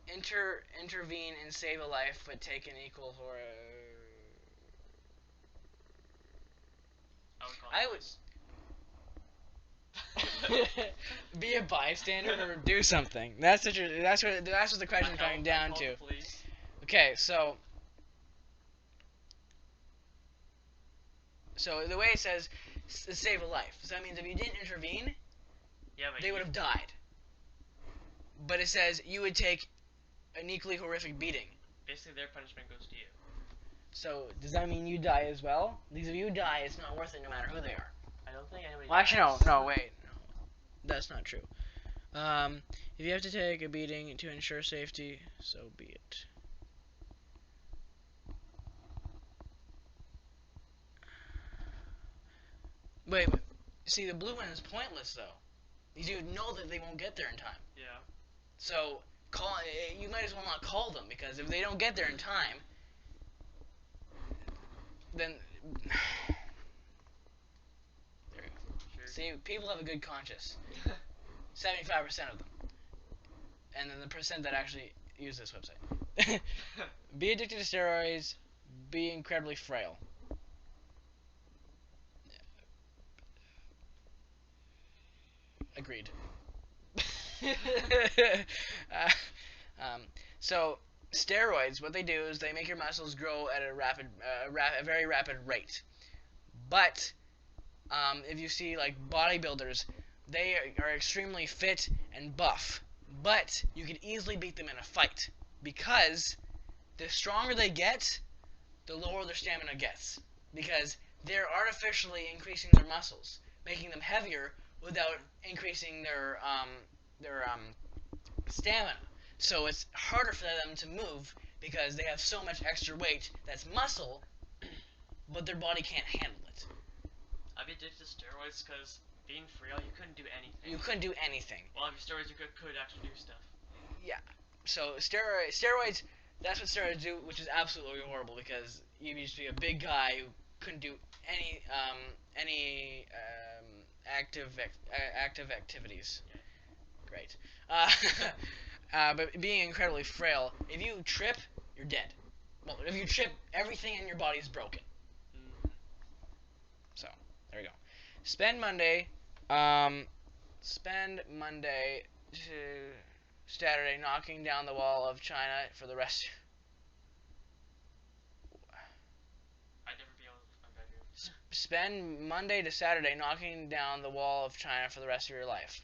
Intervene and save a life, but take an equal horror. I would be a bystander or do something. That's what the question's coming down to. Okay, so the way it says save a life. So that means if you didn't intervene, they would have died. But it says you would take an equally horrific beating. Basically, their punishment goes to you. So does that mean you die as well? Because if you die, it's not worth it no matter who they are. I don't think anybody. Well, actually, no, wait. No, that's not true. If you have to take a beating to ensure safety, so be it. Wait, see, the blue one is pointless, though. You know that they won't get there in time. Yeah. So, you might as well not call them, because if they don't get there in time, then... There you go. Sure. See, people have a good conscience. 75% of them. And then the percent that actually use this website. Be addicted to steroids. Be incredibly frail. Agreed. So steroids, what they do is they make your muscles grow at a very rapid rate. But if you see like bodybuilders, they are extremely fit and buff. But you can easily beat them in a fight because the stronger they get, the lower their stamina gets. Because they're artificially increasing their muscles, making them heavier without increasing their stamina. So it's harder for them to move because they have so much extra weight that's muscle, but their body can't handle it. I'd be addicted to steroids because being frail, you couldn't do anything. You couldn't do anything. Well, if you steroids, you could actually do stuff. Yeah. So steroids, that's what steroids do, which is absolutely horrible because you used to be a big guy who couldn't do any active activities. Yeah. Great. But being incredibly frail, if you trip, you're dead. Well, if you trip, everything in your body is broken. So, there we go. Spend Monday to Saturday knocking down the wall of China for the rest. I'd never be able to leave my bedroom. Spend Monday to Saturday knocking down the wall of China for the rest of your life.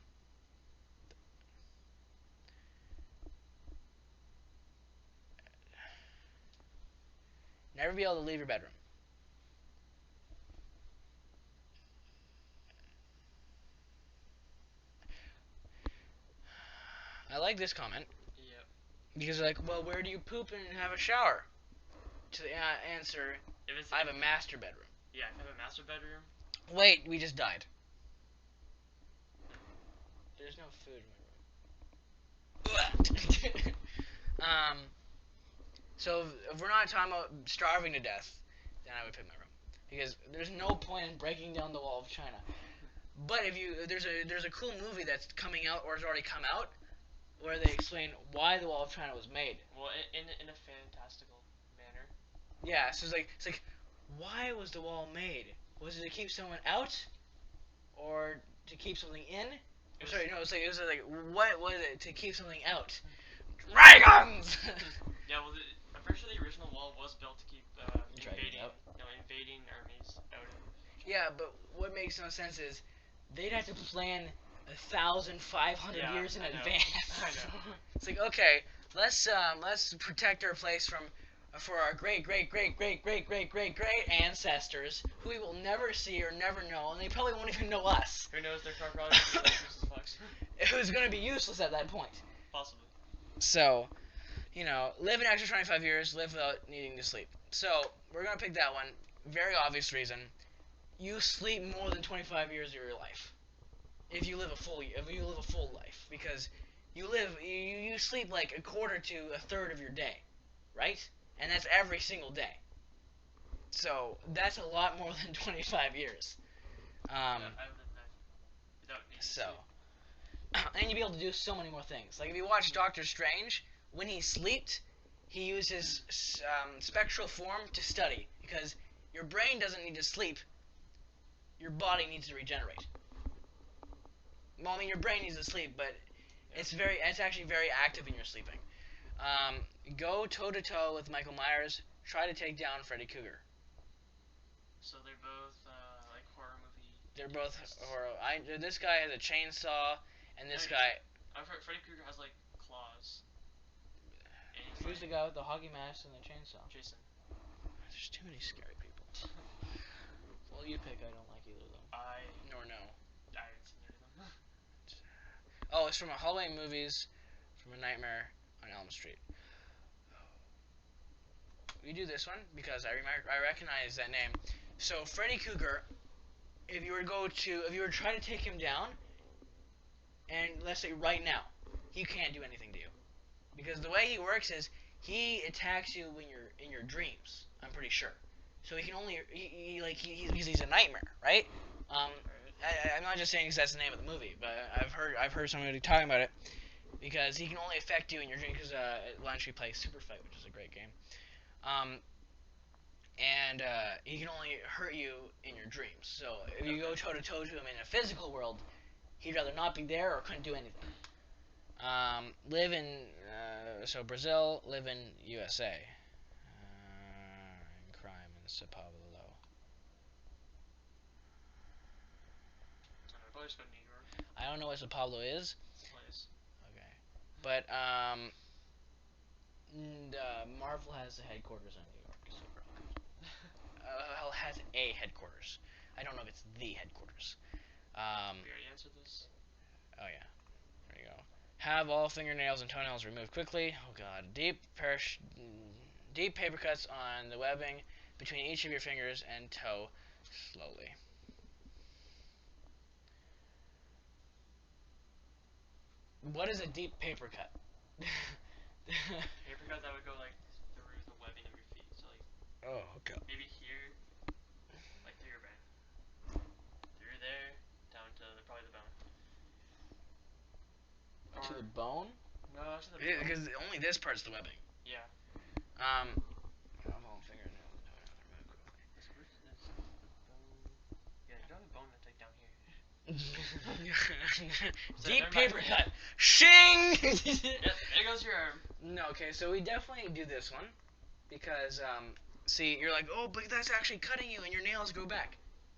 Never be able to leave your bedroom. I like this comment. Yep. Because they're like, well, where do you poop and have a shower? To the answer, I have a master bedroom. Yeah, I have a master bedroom. Wait, we just died. There's no food in my room. So if we're not talking about starving to death, then I would pick my room. Because there's no point in breaking down the wall of China. But if there's a cool movie that's coming out or has already come out where they explain why the wall of China was made. Well, in a fantastical manner. Yeah, so it's like why was the wall made? Was it to keep someone out or to keep something in? Sorry, no, it was like what was it to keep something out? Dragons. Yeah, well, I'm pretty sure the original wall was built to keep invading armies out of. Yeah, but what makes no sense is they'd have to plan 1,500 years in advance. I know. It's like, okay, let's protect our place for our great ancestors who we will never see or never know, and they probably won't even know us. Who knows? Their car probably going to be useless as fuck. It was going to be useless at that point. Possibly. So, live an extra 25 years, live without needing to sleep. So, we're going to pick that one. Very obvious reason. You sleep more than 25 years of your life. If you live a full life, because you sleep like a quarter to a third of your day, right? And that's every single day. So, that's a lot more than 25 years. I would imagine. Without needing So, sleep. and you'd be able to do so many more things. Like if you watch Doctor Strange, when he slept, he used his spectral form to study, because your brain doesn't need to sleep. Your body needs to regenerate. Well, I mean, your brain needs to sleep, but it's actually very active when you're sleeping. Go toe to toe with Michael Myers. Try to take down Freddy Krueger. So they're both like horror movie. They're both horror. This guy has a chainsaw, and this guy. I've heard Freddy Krueger has like claws. Who's the guy with the hockey mask and the chainsaw? Jason. There's too many scary people. Well, you pick. I don't like either of them. Nor no. I haven't seen any of them. Oh, it's from a Halloween movies, from A Nightmare on Elm Street. We do this one because I recognize that name. So Freddy Krueger, if you were to try to take him down, and let's say right now, he can't do anything to you, because the way he works is he attacks you when you're in your dreams. I'm pretty sure. So he can only because he's a nightmare, right? I'm not just saying because that's the name of the movie, but I've heard somebody talking about it, because he can only affect you in your dreams. Because at lunch we play Super Fight, which is a great game. And he can only hurt you in your dreams. So if you go toe to toe to him in a physical world, he'd rather not be there or couldn't do anything. Live in Brazil, live in USA. In crime in Sao Paulo. I don't know what Sao Paulo is. Place. Okay, but Marvel has the headquarters in New York, so has a headquarters. I don't know if it's the headquarters. We already answered this. Oh yeah, there you go. Have all fingernails and toenails removed quickly. Oh god, deep paper cuts on the webbing between each of your fingers and toe slowly. What is a deep paper cut? Paper cut that would go like through the webbing of your feet. So like. Oh, okay. Maybe here, like through your brain. Through there, down to probably the bone. To the bone? No, to the bone. Because only this part's the webbing. Yeah. Fingernails and toenails removed quickly. Yeah, you don't have a bone that's like down here. Deep paper cut. Shing! Yep, there goes your arm. No, okay, so we definitely do this one. Because, see, you're like, oh, but that's actually cutting you and your nails grow back.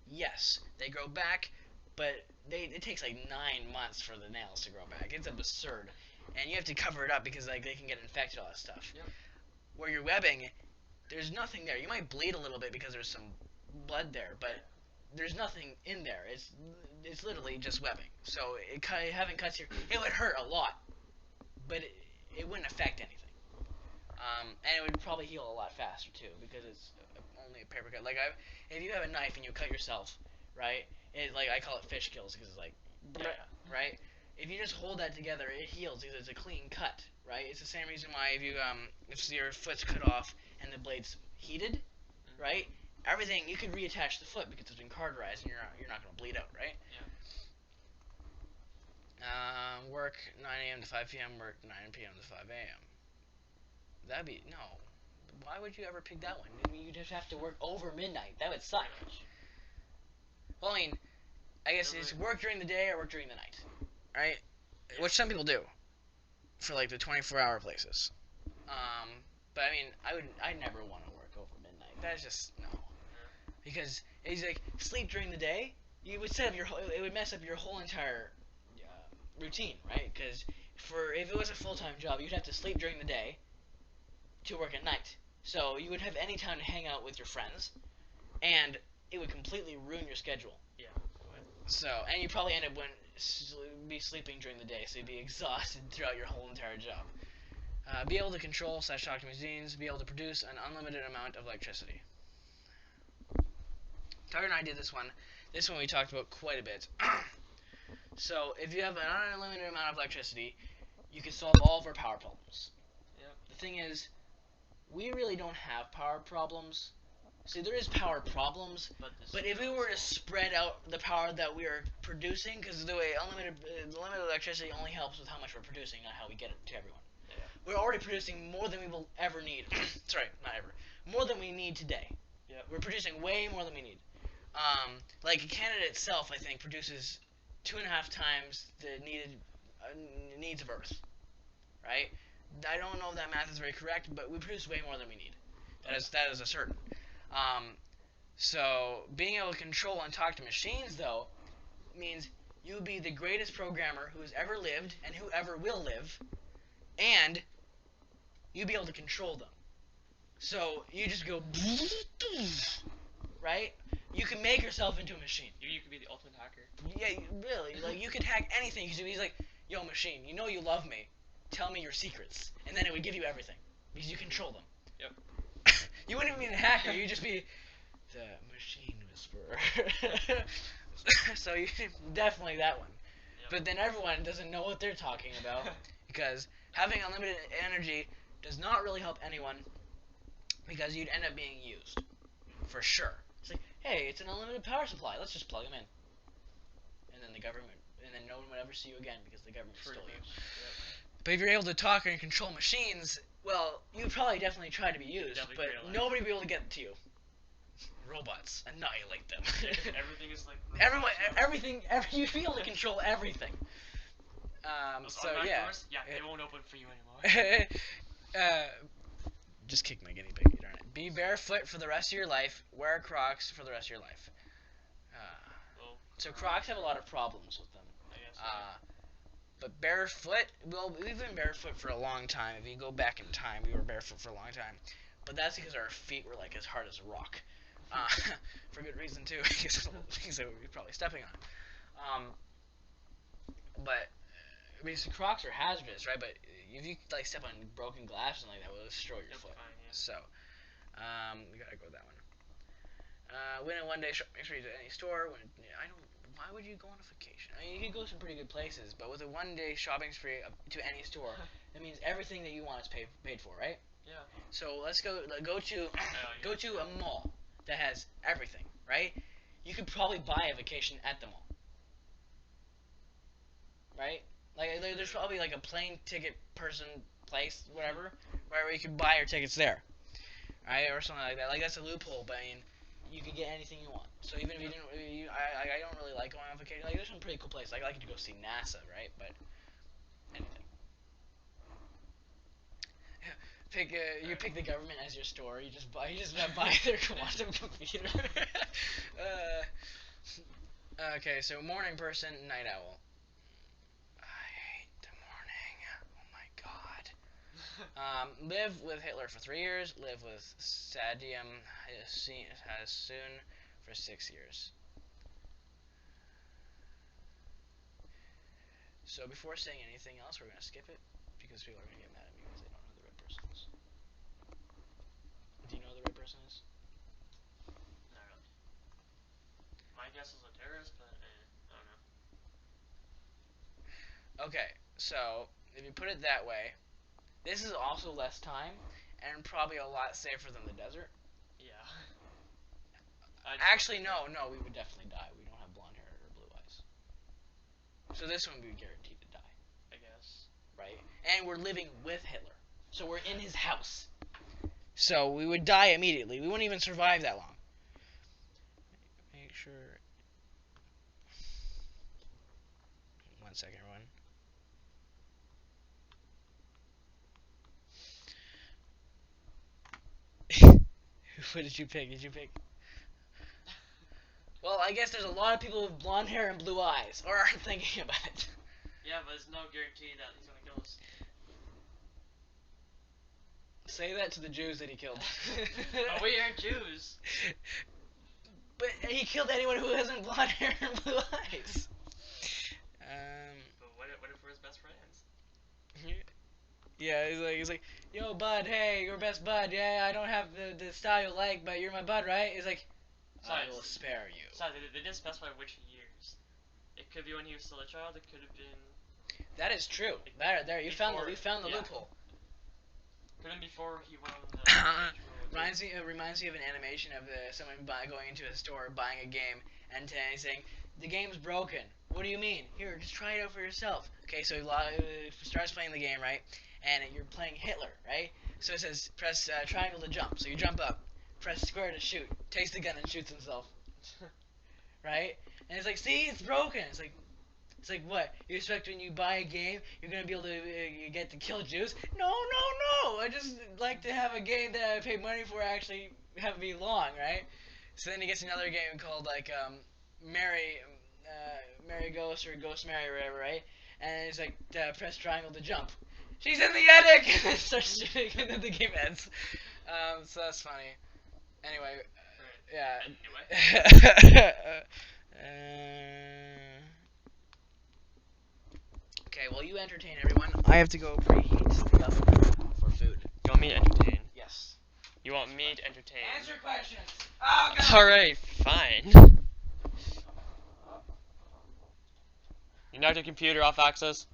Yes, they grow back, but it takes like 9 months for the nails to grow back. It's absurd. And you have to cover it up because like they can get infected, all that stuff. Yep. Where you're webbing, there's nothing there. You might bleed a little bit because there's some blood there, but there's nothing in there. It's literally just webbing. So having cuts here, it would hurt a lot, but it wouldn't affect anything. And it would probably heal a lot faster too, because it's only a paper cut. Like if you have a knife and you cut yourself, right? I call it fish kills because it's like, right? If you just hold that together, it heals because it's a clean cut, right? It's the same reason why if your foot's cut off and the blade's heated, right? Everything you can reattach the foot because it's been cauterized and you're not gonna bleed out, right? Yeah. Work 9 a.m. to 5 p.m. Work 9 p.m. to 5 a.m. That'd be no. Why would you ever pick that one? I mean, you'd just have to work over midnight. That would suck. Well, I mean, I guess it's work during the day or work during the night, right? Yeah. Which some people do for like the 24-hour places. But I mean, I'd never want to work over midnight. That's just no. Because it's like sleep during the day. You would it would mess up your whole entire routine, right? Because if it was a full-time job, you'd have to sleep during the day to work at night. So you would have any time to hang out with your friends, and it would completely ruin your schedule. Yeah. So, and you probably end up be sleeping during the day, so you'd be exhausted throughout your whole entire job. Be able to control / talk to machines. Be able to produce an unlimited amount of electricity. Tucker and I did this one. This one we talked about quite a bit. So if you have an unlimited amount of electricity, you can solve all of our power problems. Yep. The thing is, we really don't have power problems. See, there is power problems, but if we were to spread out the power that we are producing, because the way limited electricity only helps with how much we're producing, not how we get it to everyone. Yeah. We're already producing more than we will ever need. Sorry, not ever. More than we need today. Yep. We're producing way more than we need. Like Canada itself, I think, produces 2.5 times the needs of Earth. Right? I don't know if that math is very correct, but we produce way more than we need. That is a certain. So being able to control and talk to machines, though, means you'll be the greatest programmer who has ever lived and who ever will live, and you'll be able to control them. So you just go, right? You can make yourself into a machine. You could be the ultimate hacker. Yeah, really. Like, you could hack anything. Because he's like, yo, machine, you know you love me. Tell me your secrets. And then it would give you everything. Because you control them. Yep. You wouldn't even be a hacker. You'd just be the machine whisperer. So you definitely that one. Yep. But then everyone doesn't know what they're talking about. Because having unlimited energy does not really help anyone. Because you'd end up being used. For sure. It's like, hey, it's an unlimited power supply. Let's just plug them in. And then no one would ever see you again because the government stole you. Yep. But if you're able to talk and control machines, well, you'd probably definitely try to be used, but nobody would be able to get to you. Robots, annihilate them. Everything is like everything. You'd be able to control everything. So yeah. Doors, they won't open for you anymore. Just kick my guinea pig, darn it. Be barefoot for the rest of your life. Wear Crocs for the rest of your life. So Crocs have a lot of problems with them. I guess. But barefoot, well, we've been barefoot for a long time. If you go back in time, we were barefoot for a long time. But that's because our feet were like as hard as a rock. For good reason too, because of the things that we'd be probably stepping on. But I mean, so Crocs are hazardous, right? But if you like step on broken glass and like that, will destroy your foot. Fine, yeah. So, we gotta go with that one. Win a one-day shopping spree to any store. Why would you go on a vacation? I mean, you could go some pretty good places, but with a one-day shopping spree to any store, that means everything that you want is paid for, right? Yeah. So let's go to a mall that has everything, right? You could probably buy a vacation at the mall, right? Like there's probably like a plane ticket place, whatever, right, where you could buy your tickets there, right, or something like that. Like that's a loophole, but I mean, you can get anything you want. So even if you didn't, I don't really like going on vacation. Like there's some pretty cool places. Like I like to go see NASA, right? But anything. You pick the government as your store. You just buy their quantum computer. Okay, so morning person, night owl. I hate the morning. Oh my god. Live with Hitler for 3 years. Live with Saddam Hussein for 6 years. So before saying anything else, we're gonna skip it because people are gonna get mad at me because they don't know who the red person is. Do you know who the red person is? Not really. My guess is a terrorist, but I don't know. Okay, so if you put it that way, this is also less time and probably a lot safer than the desert. Yeah. Actually, no, we would definitely die. We don't have blonde hair or blue eyes. So this one we would guaranteed to die. I guess. Right? And we're living with Hitler. So we're in his house. So we would die immediately. We wouldn't even survive that long. Make sure. 1 second, everyone. What did you pick? Well, I guess there's a lot of people with blonde hair and blue eyes, or aren't thinking about it. Yeah, but there's no guarantee that he's gonna kill us. Say that to the Jews that he killed. But we aren't Jews. But he killed anyone who hasn't blonde hair and blue eyes. Yeah, he's like, yo, bud, hey, you're best bud. Yeah, I don't have the style you like, but you're my bud, right? He's like, I will spare you. Sorry, they didn't specify which years. It could be when he was still a child. It could have been. That is true. There, you found the loophole. Could have been before he went on the. Reminds me of an animation of someone going into a store buying a game and saying the game's broken. What do you mean? Here, just try it out for yourself. Okay, so he starts playing the game, right? And you're playing Hitler, right? So it says press triangle to jump. So you jump up, press square to shoot. Takes the gun and shoots himself, right? And it's like, see, it's broken. It's like what? You expect when you buy a game, you're gonna be able to you get the kill juice? No, no, no! I just like to have a game that I pay money for actually have me long, right? So then he gets another game called like Mary Ghost or Ghost Mary or whatever, right? And it's like press triangle to jump. She's in the attic! And starts shooting, and then the game ends. So that's funny. Anyway, yeah. Okay, well, you entertain everyone. I have to go preheat stuff for food. You want me to entertain? Yes. You want me to entertain? Answer questions. Oh, God. Alright, fine. You knocked your computer off access?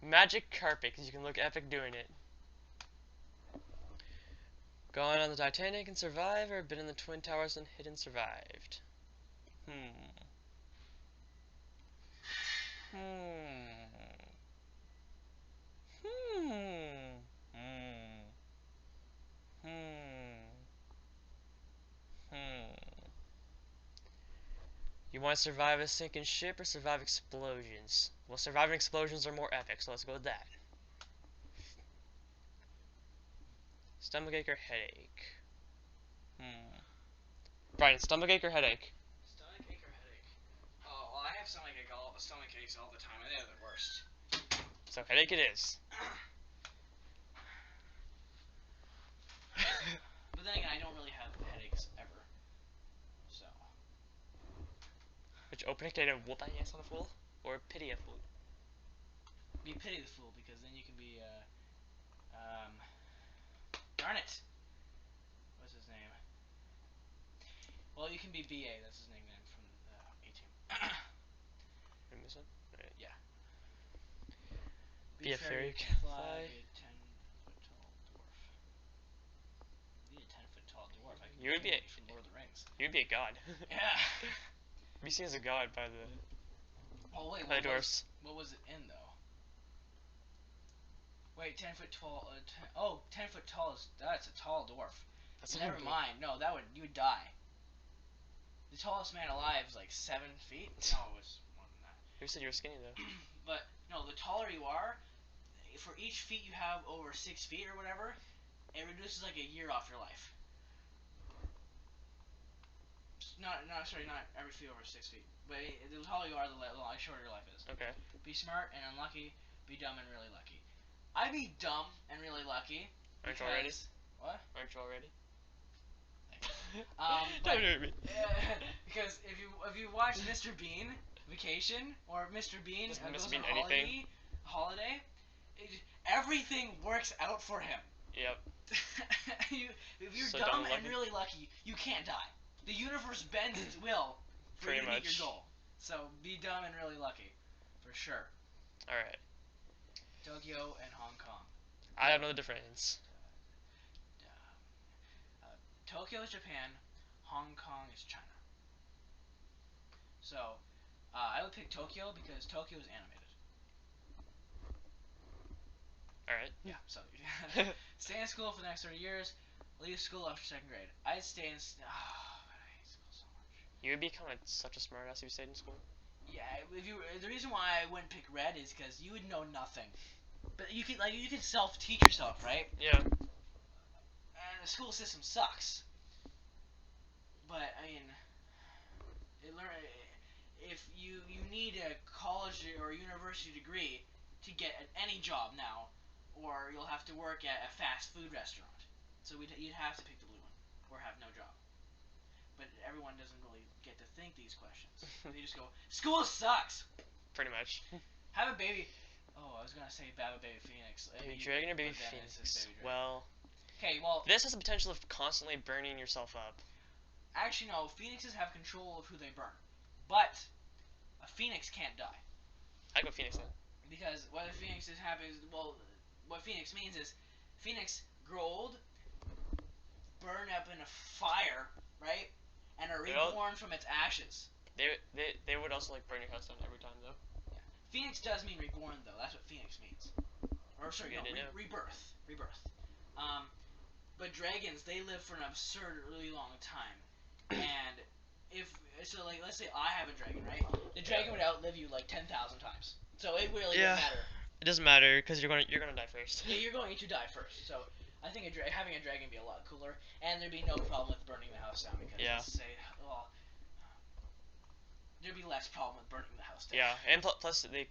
Magic carpet, because you can look epic doing it. Gone on the Titanic and survived, or been in the Twin Towers and hid and survived? You want to survive a sinking ship or survive explosions? Well, surviving explosions are more epic, so let's go with that. Stomachache or headache? Brian, stomachache or headache? Stomachache or headache? Oh, well, I have stomach aches all the time. I think they're the worst. So headache it is. But then again, I don't really have headaches ever. So. Which opening did I whoop that ass on a fool? Or pity a fool? Be pity the fool, because then you can be, darn it! What's his name? Well, you can be BA, that's his nickname from the A-Team. Did I miss it? Right. Yeah. Be a fairy, you can fly. Be a 10-foot tall dwarf. Be a 10-foot tall dwarf. You would be a from Lord of the Rings. You would be a god. Yeah. Be seen as a god by the Oh wait, by the dwarfs. What was it in though? Wait, 10-foot tall. 10-foot tall that's a tall dwarf. That's Never mind. No, you would die. The tallest man alive is like 7 feet. No, it was more than that. Who said you were skinny though? But no, the taller you are, for each feet you have over 6 feet or whatever, it reduces like a year off your life. Not every feet over 6 feet. But the taller you are, the shorter your life is. Okay. Be smart and unlucky. Be dumb and really lucky. I'd be dumb and really lucky. Aren't you already? What? Aren't you already? Don't hurt me. Because if you watch Mr. Bean Vacation or Mr. Bean Does goes Mr. Bean on anything? holiday, everything works out for him. Yep. If you're So dumb dumb and really lucky, you can't die. The universe bends its will for you to meet your goal. So be dumb and really lucky, for sure. All right. Tokyo and Hong Kong. I don't know the difference. Tokyo is Japan, Hong Kong is China. So, I would pick Tokyo because Tokyo is animated. Alright. Yeah, so, stay in school for the next 30 years, leave school after 2nd grade. I'd stay in, I hate school so much. You would become such a smartass if you stayed in school. Yeah, the reason why I wouldn't pick red is because you would know nothing. But you could self-teach yourself, right? Yeah. And the school system sucks. But I mean, if you need a college or university degree to get any job now, or you'll have to work at a fast food restaurant. So you'd have to pick the blue one, or have no job. But everyone doesn't really get to think these questions. They just go, school sucks. Pretty much. Have a baby. Oh, I was gonna say have a baby phoenix. Baby dragon or baby but then it says phoenix? baby dragon. Well, Okay, well, this has the potential of constantly burning yourself up. actually no. Phoenixes have control of who they burn, but a phoenix can't die. I go phoenix then. Because what a phoenix is happens. Well, what phoenix means is, phoenix grow old, burn up in a fire, right, and are reborn from its ashes. They would also like burn your house down every time though. Yeah. Phoenix does mean reborn though. That's what phoenix means. Or sorry, no, rebirth. Rebirth. But dragons, they live for an absurdly long time. And if so, like let's say I have a dragon, right? The dragon would outlive you like 10,000 times. So it really doesn't matter. It doesn't matter because you're gonna die first. Yeah, you're going to die first. So I think having a dragon would be a lot cooler, and there'd be no problem with burning the house down because let's say, well, there'd be less problem with burning the house down. Yeah, and plus they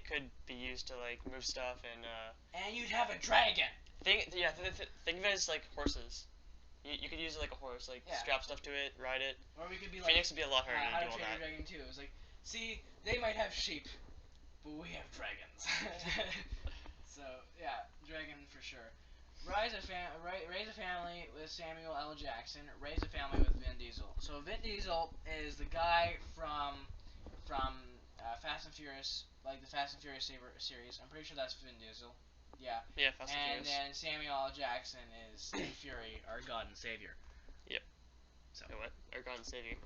could be used to like move stuff and. And you'd have a dragon. Think of it as like horses. You could use it like a horse, like strap stuff to it, ride it. Or we could be Phoenix like, would be a lot harder How to to do all Train that. Your Dragon 2. It was like, see, they might have sheep, but we have dragons. So yeah, dragon for sure. Raise a family with Samuel L. Jackson. Raise a family with Vin Diesel. So Vin Diesel is the guy from Fast and Furious, like the Fast and Furious series. I'm pretty sure that's Vin Diesel. Yeah. Yeah, Fast and Furious. And then Samuel L. Jackson is Nick Fury, our God and Savior. Yep. So what? Our God and Savior.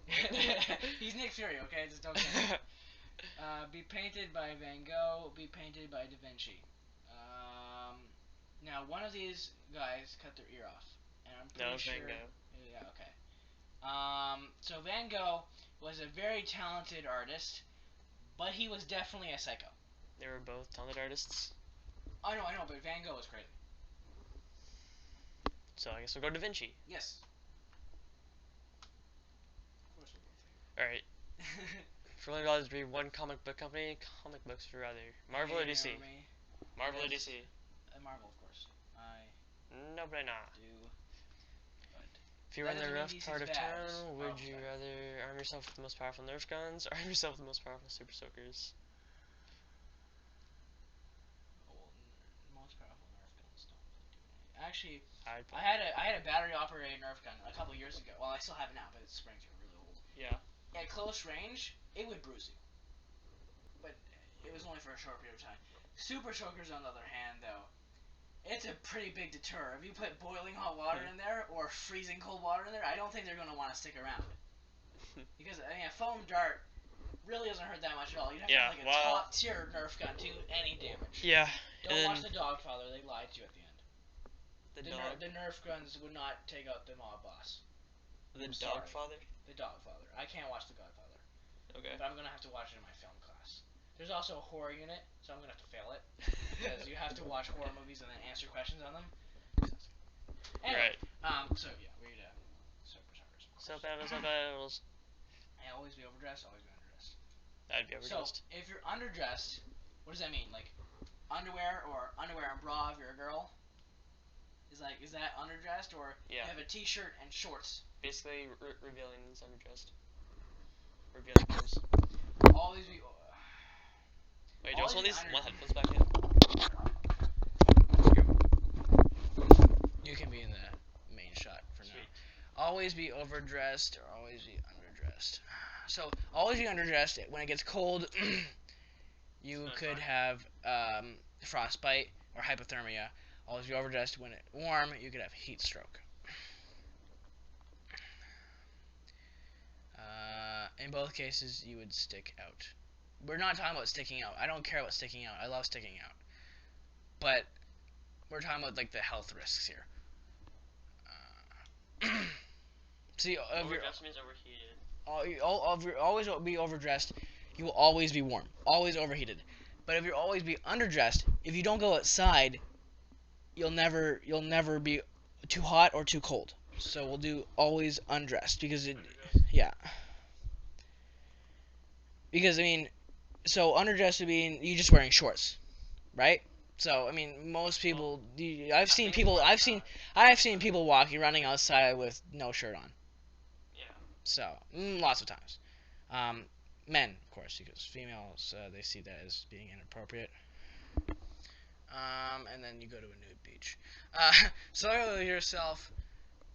He's Nick Fury, okay? Just don't get it. Be painted by Van Gogh. Be painted by Da Vinci. Now, one of these guys cut their ear off, and I'm pretty sure. Van Gogh. Yeah. Okay. So Van Gogh was a very talented artist, but he was definitely a psycho. They were both talented artists. I know, but Van Gogh was crazy. So I guess we'll go Da Vinci. Yes. Of course we'll go with Alright. For $1 to read one comic book company, comic books would rather Marvel or DC? Marvel or DC? Marvel, of course. No, but not. Do. But if you were in the rough part of town, would you rather arm yourself with the most powerful Nerf guns or arm yourself with the most powerful Super Soakers? Most powerful Nerf guns don't really do anything. Actually, I had a battery operated Nerf gun a couple years ago. Well, I still have it now, but its springs are really old. Yeah. At close range, it would bruise you. But it was only for a short period of time. Super Soakers, on the other hand, though, it's a pretty big deter. If you put boiling hot water in there or freezing cold water in there, I don't think they're going to want to stick around. Because a foam dart really doesn't hurt that much at all. You'd have to have like a top tier Nerf gun to do any damage. Yeah. Don't watch The Dogfather. They lied to you at the end. The Nerf guns would not take out the mob boss. The Dogfather? The Dogfather. I can't watch The Godfather. Okay. But I'm going to have to watch it in my film class. There's also a horror unit, so I'm going to have to fail it. Because you have to watch horror movies and then answer questions on them. Anyway, right. So yeah, we're gonna Super Soakers. Battles. And always be overdressed, always be underdressed. I'd be overdressed. So, if you're underdressed, what does that mean? Like, underwear and bra if you're a girl? Is that underdressed, or you have a t-shirt and shorts? Basically, revealing is underdressed. Revealing clothes. Always be... Wait, do you also want these headphones back in? You can be in the main shot for now. Always be overdressed or always be underdressed. So, always be underdressed. When it gets cold, you could have frostbite or hypothermia. Always be overdressed. When it's warm, you could have heat stroke. In both cases, you would stick out. We're not talking about sticking out. I don't care about sticking out. I love sticking out. But we're talking about like the health risks here. See, overdressed means overheated. Always be overdressed. You will always be warm, always overheated. But if you're always be underdressed, if you don't go outside, you'll never be too hot or too cold. So we'll do always undressed because Because I mean, so underdressed would mean you just wearing shorts, right? So I mean, most people. I've seen people running outside with no shirt on. Yeah. So lots of times. Men, of course, because females they see that as being inappropriate. And then you go to a nude beach. Soil yourself,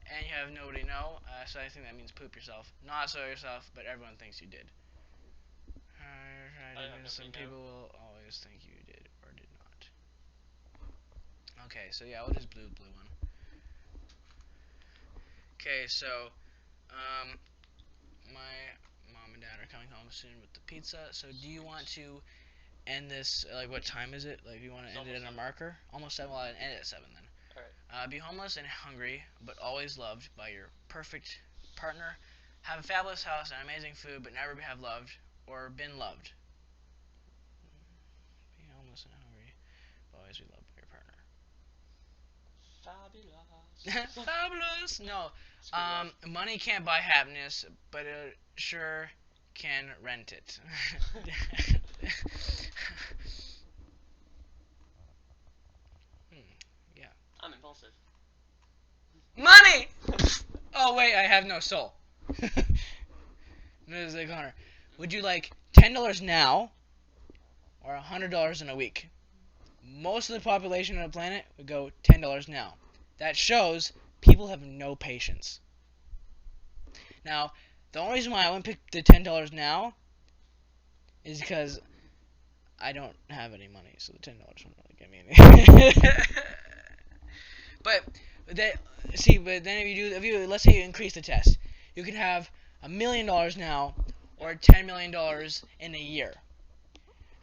and you have nobody know. So I think that means poop yourself. Not soil yourself, but everyone thinks you did. Some people will always think you did or did not. Okay, so yeah, we'll just blue one. Okay, so my mom and dad are coming home soon with the pizza. So do you want to end this, like, what time is it? Like, you want to end it in a marker? Almost 7. Well, I'll end it at 7 then. Alright. Be homeless and hungry, but always loved by your perfect partner. Have a fabulous house and amazing food, but never have loved or been loved. Be homeless and hungry, but always be loved by your partner. Fabulous. Fabulous. No. Money can't buy happiness, but it sure can rent it. Yeah. I'm impulsive. Money! Oh, wait, I have no soul. Mrs. Connor, would you like $10 now or $100 in a week? Most of the population on the planet would go $10 now. That shows people have no patience. Now, the only reason why I wouldn't pick the $10 now is because I don't have any money, so the $10 won't really get me anything. But then if you let's say you increase the test, you can have $1 million now or $10 million in a year.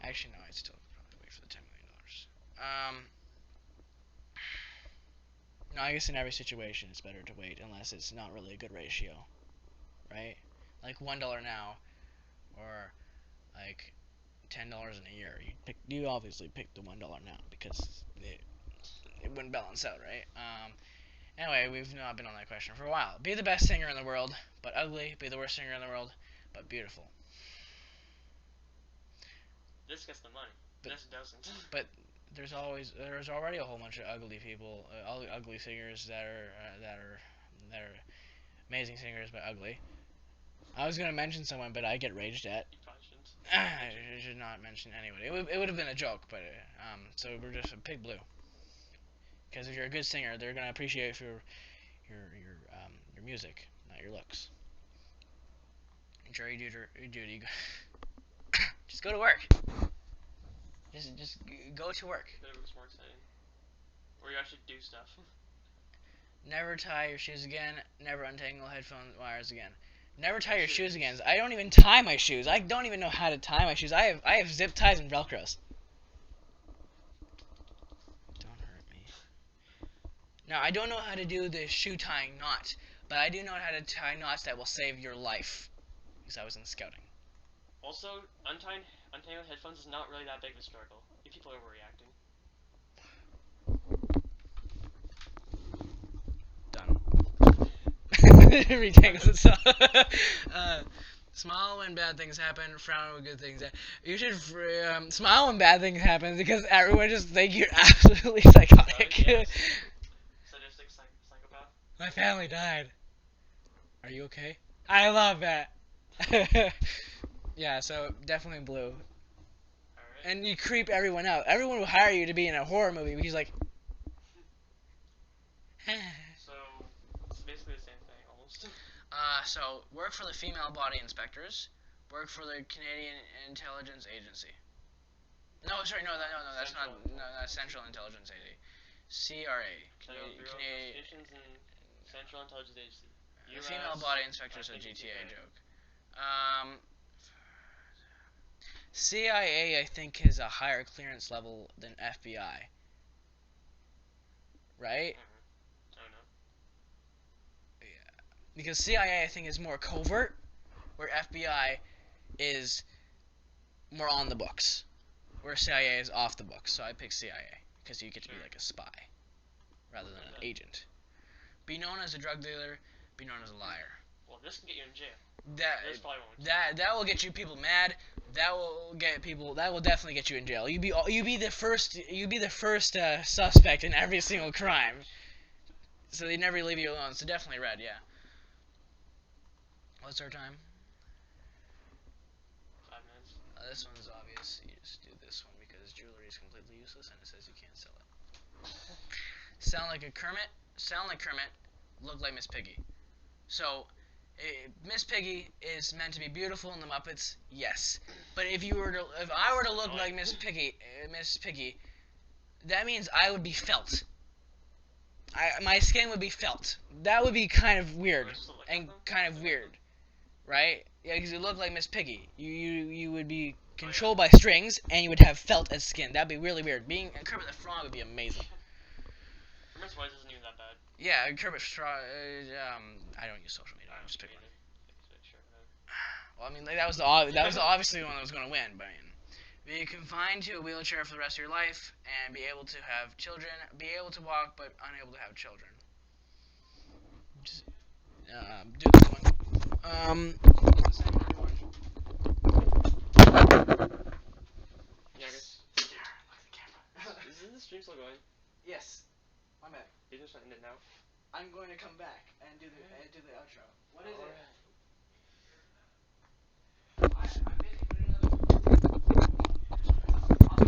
Actually, no, I'd still probably wait for the $10 million. No, I guess in every situation it's better to wait unless it's not really a good ratio, right? Like $1 now, or like $10 in a year. You obviously pick the $1 now because it wouldn't balance out, right? Anyway, we've not been on that question for a while. Be the best singer in the world, but ugly. Be the worst singer in the world, but beautiful. This gets the money. This doesn't. But there's already a whole bunch of ugly people, ugly singers that are amazing singers but ugly. I was gonna mention someone, but I get raged at. You probably shouldn't. I should not mention anybody. It would have been a joke, but so we're just a pig blue. Because if you're a good singer, they're gonna appreciate your music, not your looks. Jury duty. Just go to work. Just go to work. That looks more exciting. Or you actually do stuff. Never tie your shoes again. Never untangle headphone wires again. Never tie your shoes again. I don't even tie my shoes. I don't even know how to tie my shoes. I have zip ties and Velcros. Don't hurt me. Now, I don't know how to do the shoe tying knot, but I do know how to tie knots that will save your life. Because I was in scouting. Also, untangling headphones is not really that big of a struggle. If people are overreacting. Done. Retangles itself. Smile when bad things happen, frown when good things happen. You should smile when bad things happen because everyone just think you're absolutely psychotic. Yes. Sadistic psychopath. My family died. Are you okay? I love that. Yeah, so definitely blue. Alright. And you creep everyone out. Everyone will hire you to be in a horror movie, but he's like... So, it's basically the same thing, almost. So, work for the female body inspectors. Work for the Canadian Intelligence Agency. No, sorry, that's not... No, that's Central Intelligence Agency. CRA. Canadian Central Intelligence Agency. The female body inspectors, a GTA joke. CIA, I think, has a higher clearance level than FBI. Right? I don't know. Yeah. Because CIA, I think, is more covert, where FBI is more on the books. Where CIA is off the books. So I pick CIA, because you get to be like a spy, rather than an agent. Be known as a drug dealer, be known as a liar. Well, this can get you in jail. That will get you people mad. That will definitely get you in jail. You be the first suspect in every single crime. So they never leave you alone. So definitely red, yeah. What's our time? This one's obvious. You just do this one because jewelry is completely useless and it says you can't sell it. Sound like Kermit, look like Miss Piggy. So, Miss Piggy is meant to be beautiful in the Muppets, yes. But if I were to look like Miss Piggy, that means I would be felt. My skin would be felt. That would be kind of weird and kind of weird, right? Yeah, because you look like Miss Piggy. You would be controlled by strings and you would have felt as skin. That'd be really weird. Being Kermit the Frog would be amazing. Kermit's voice isn't even that bad. Yeah, Kermit Frog. I don't use social media. I'm just picking one. Well, I mean, like, that was obviously the one that was going to win. But I mean, be confined to a wheelchair for the rest of your life and be able to have children. Be able to walk but unable to have children. Just, do this one. Yeah, I guess. Isn't the stream still going? Yes. My bad. You just end it now. I'm going to come back and do the outro. What is it?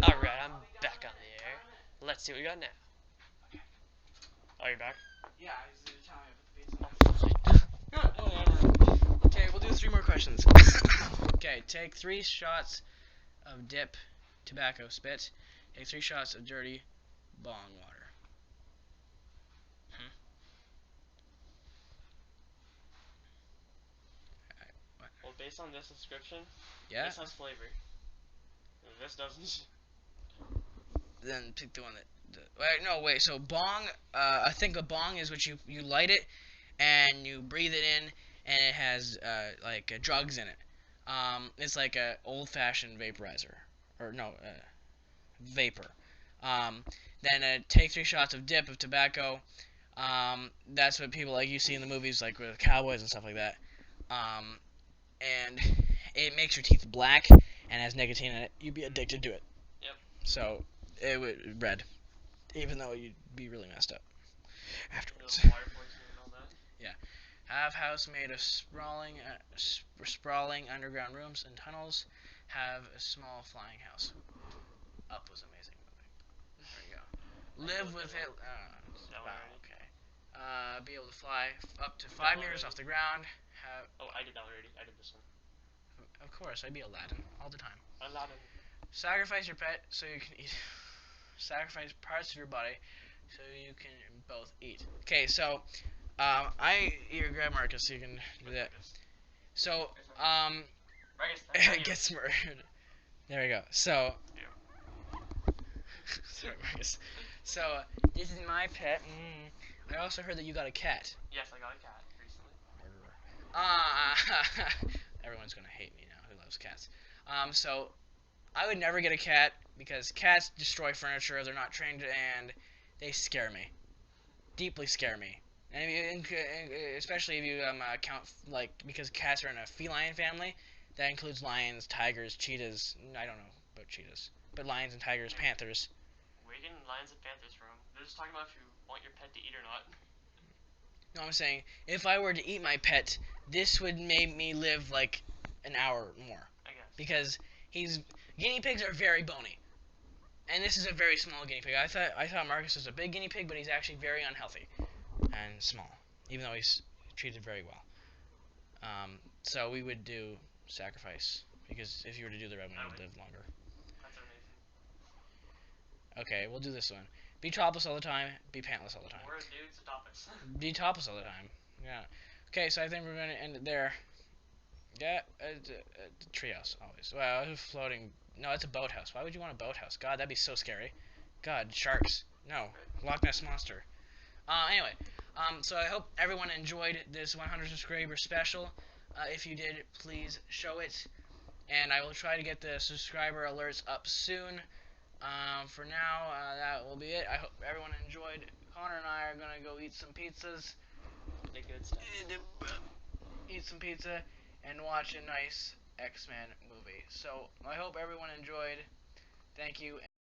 Alright, I'm back on the air. Let's see what we got now. Okay. Oh, you're back? Yeah, I was telling you to put the pizza. Okay, we'll do 3 more questions. Okay, take 3 shots of dip tobacco spit. Take 3 shots of dirty bong water. Well, based on this description, Yeah? this has flavor. This doesn't. Then pick the one that... Wait, so bong, I think a bong is what you light it, and you breathe it in, and it has, drugs in it. It's like a old-fashioned vaporizer. Or, no, vapor. Then take 3 shots of dip of tobacco. That's what people like you see in the movies, like with cowboys and stuff like that. And it makes your teeth black and has nicotine in it. You'd be addicted to it. Yep. So it would red, even though you'd be really messed up afterwards. Water poisoning and all that. Yeah. Have house made of sprawling underground rooms and tunnels. Have a small flying house. Up was an amazing movie. There you go. Live with it. Wow. Okay. Be able to fly up to 5 meters off the ground. Oh, I did that already. I did this one. Of course, I'd be Aladdin all the time. Aladdin. Sacrifice your pet so you can eat. Sacrifice parts of your body so you can both eat. Okay, so you grab Marcus so you can do that. So Marcus, gets murdered. There we go. So sorry, Marcus. So this is my pet. I also heard that you got a cat. Yes, I got a cat recently. Everyone's gonna hate me now who loves cats. So I would never get a cat because cats destroy furniture. They're not trained and they scare me, deeply scare me. And especially if you count because cats are in a feline family, that includes lions, tigers, cheetahs. I don't know about cheetahs, but lions and tigers, panthers. Where are you getting lions and panthers from? They're just talking about if you want your pet to eat or not. No, I'm saying if I were to eat my pet, this would make me live like an hour more. I guess. Because guinea pigs are very bony, and this is a very small guinea pig. I thought Marcus was a big guinea pig, but he's actually very unhealthy and small, even though he's treated very well. So we would do sacrifice because if you were to do the red one, you would live longer. That's amazing. Okay, we'll do this one. Be topless all the time. Be pantless all the time. We're dudes topless. Be topless all the time. Yeah. Okay, so I think we're going to end it there. Yeah, treehouse, always. Well, floating... No, it's a boathouse. Why would you want a boathouse? God, that'd be so scary. God, sharks. No. Loch Ness Monster. Anyway, so I hope everyone enjoyed this 100 subscriber special. If you did, please show it. And I will try to get the subscriber alerts up soon. For now, that will be it. I hope everyone enjoyed. Connor and I are going to go eat some pizzas. The good stuff. Eat some pizza and watch a nice X-Men movie. So, I hope everyone enjoyed. Thank you,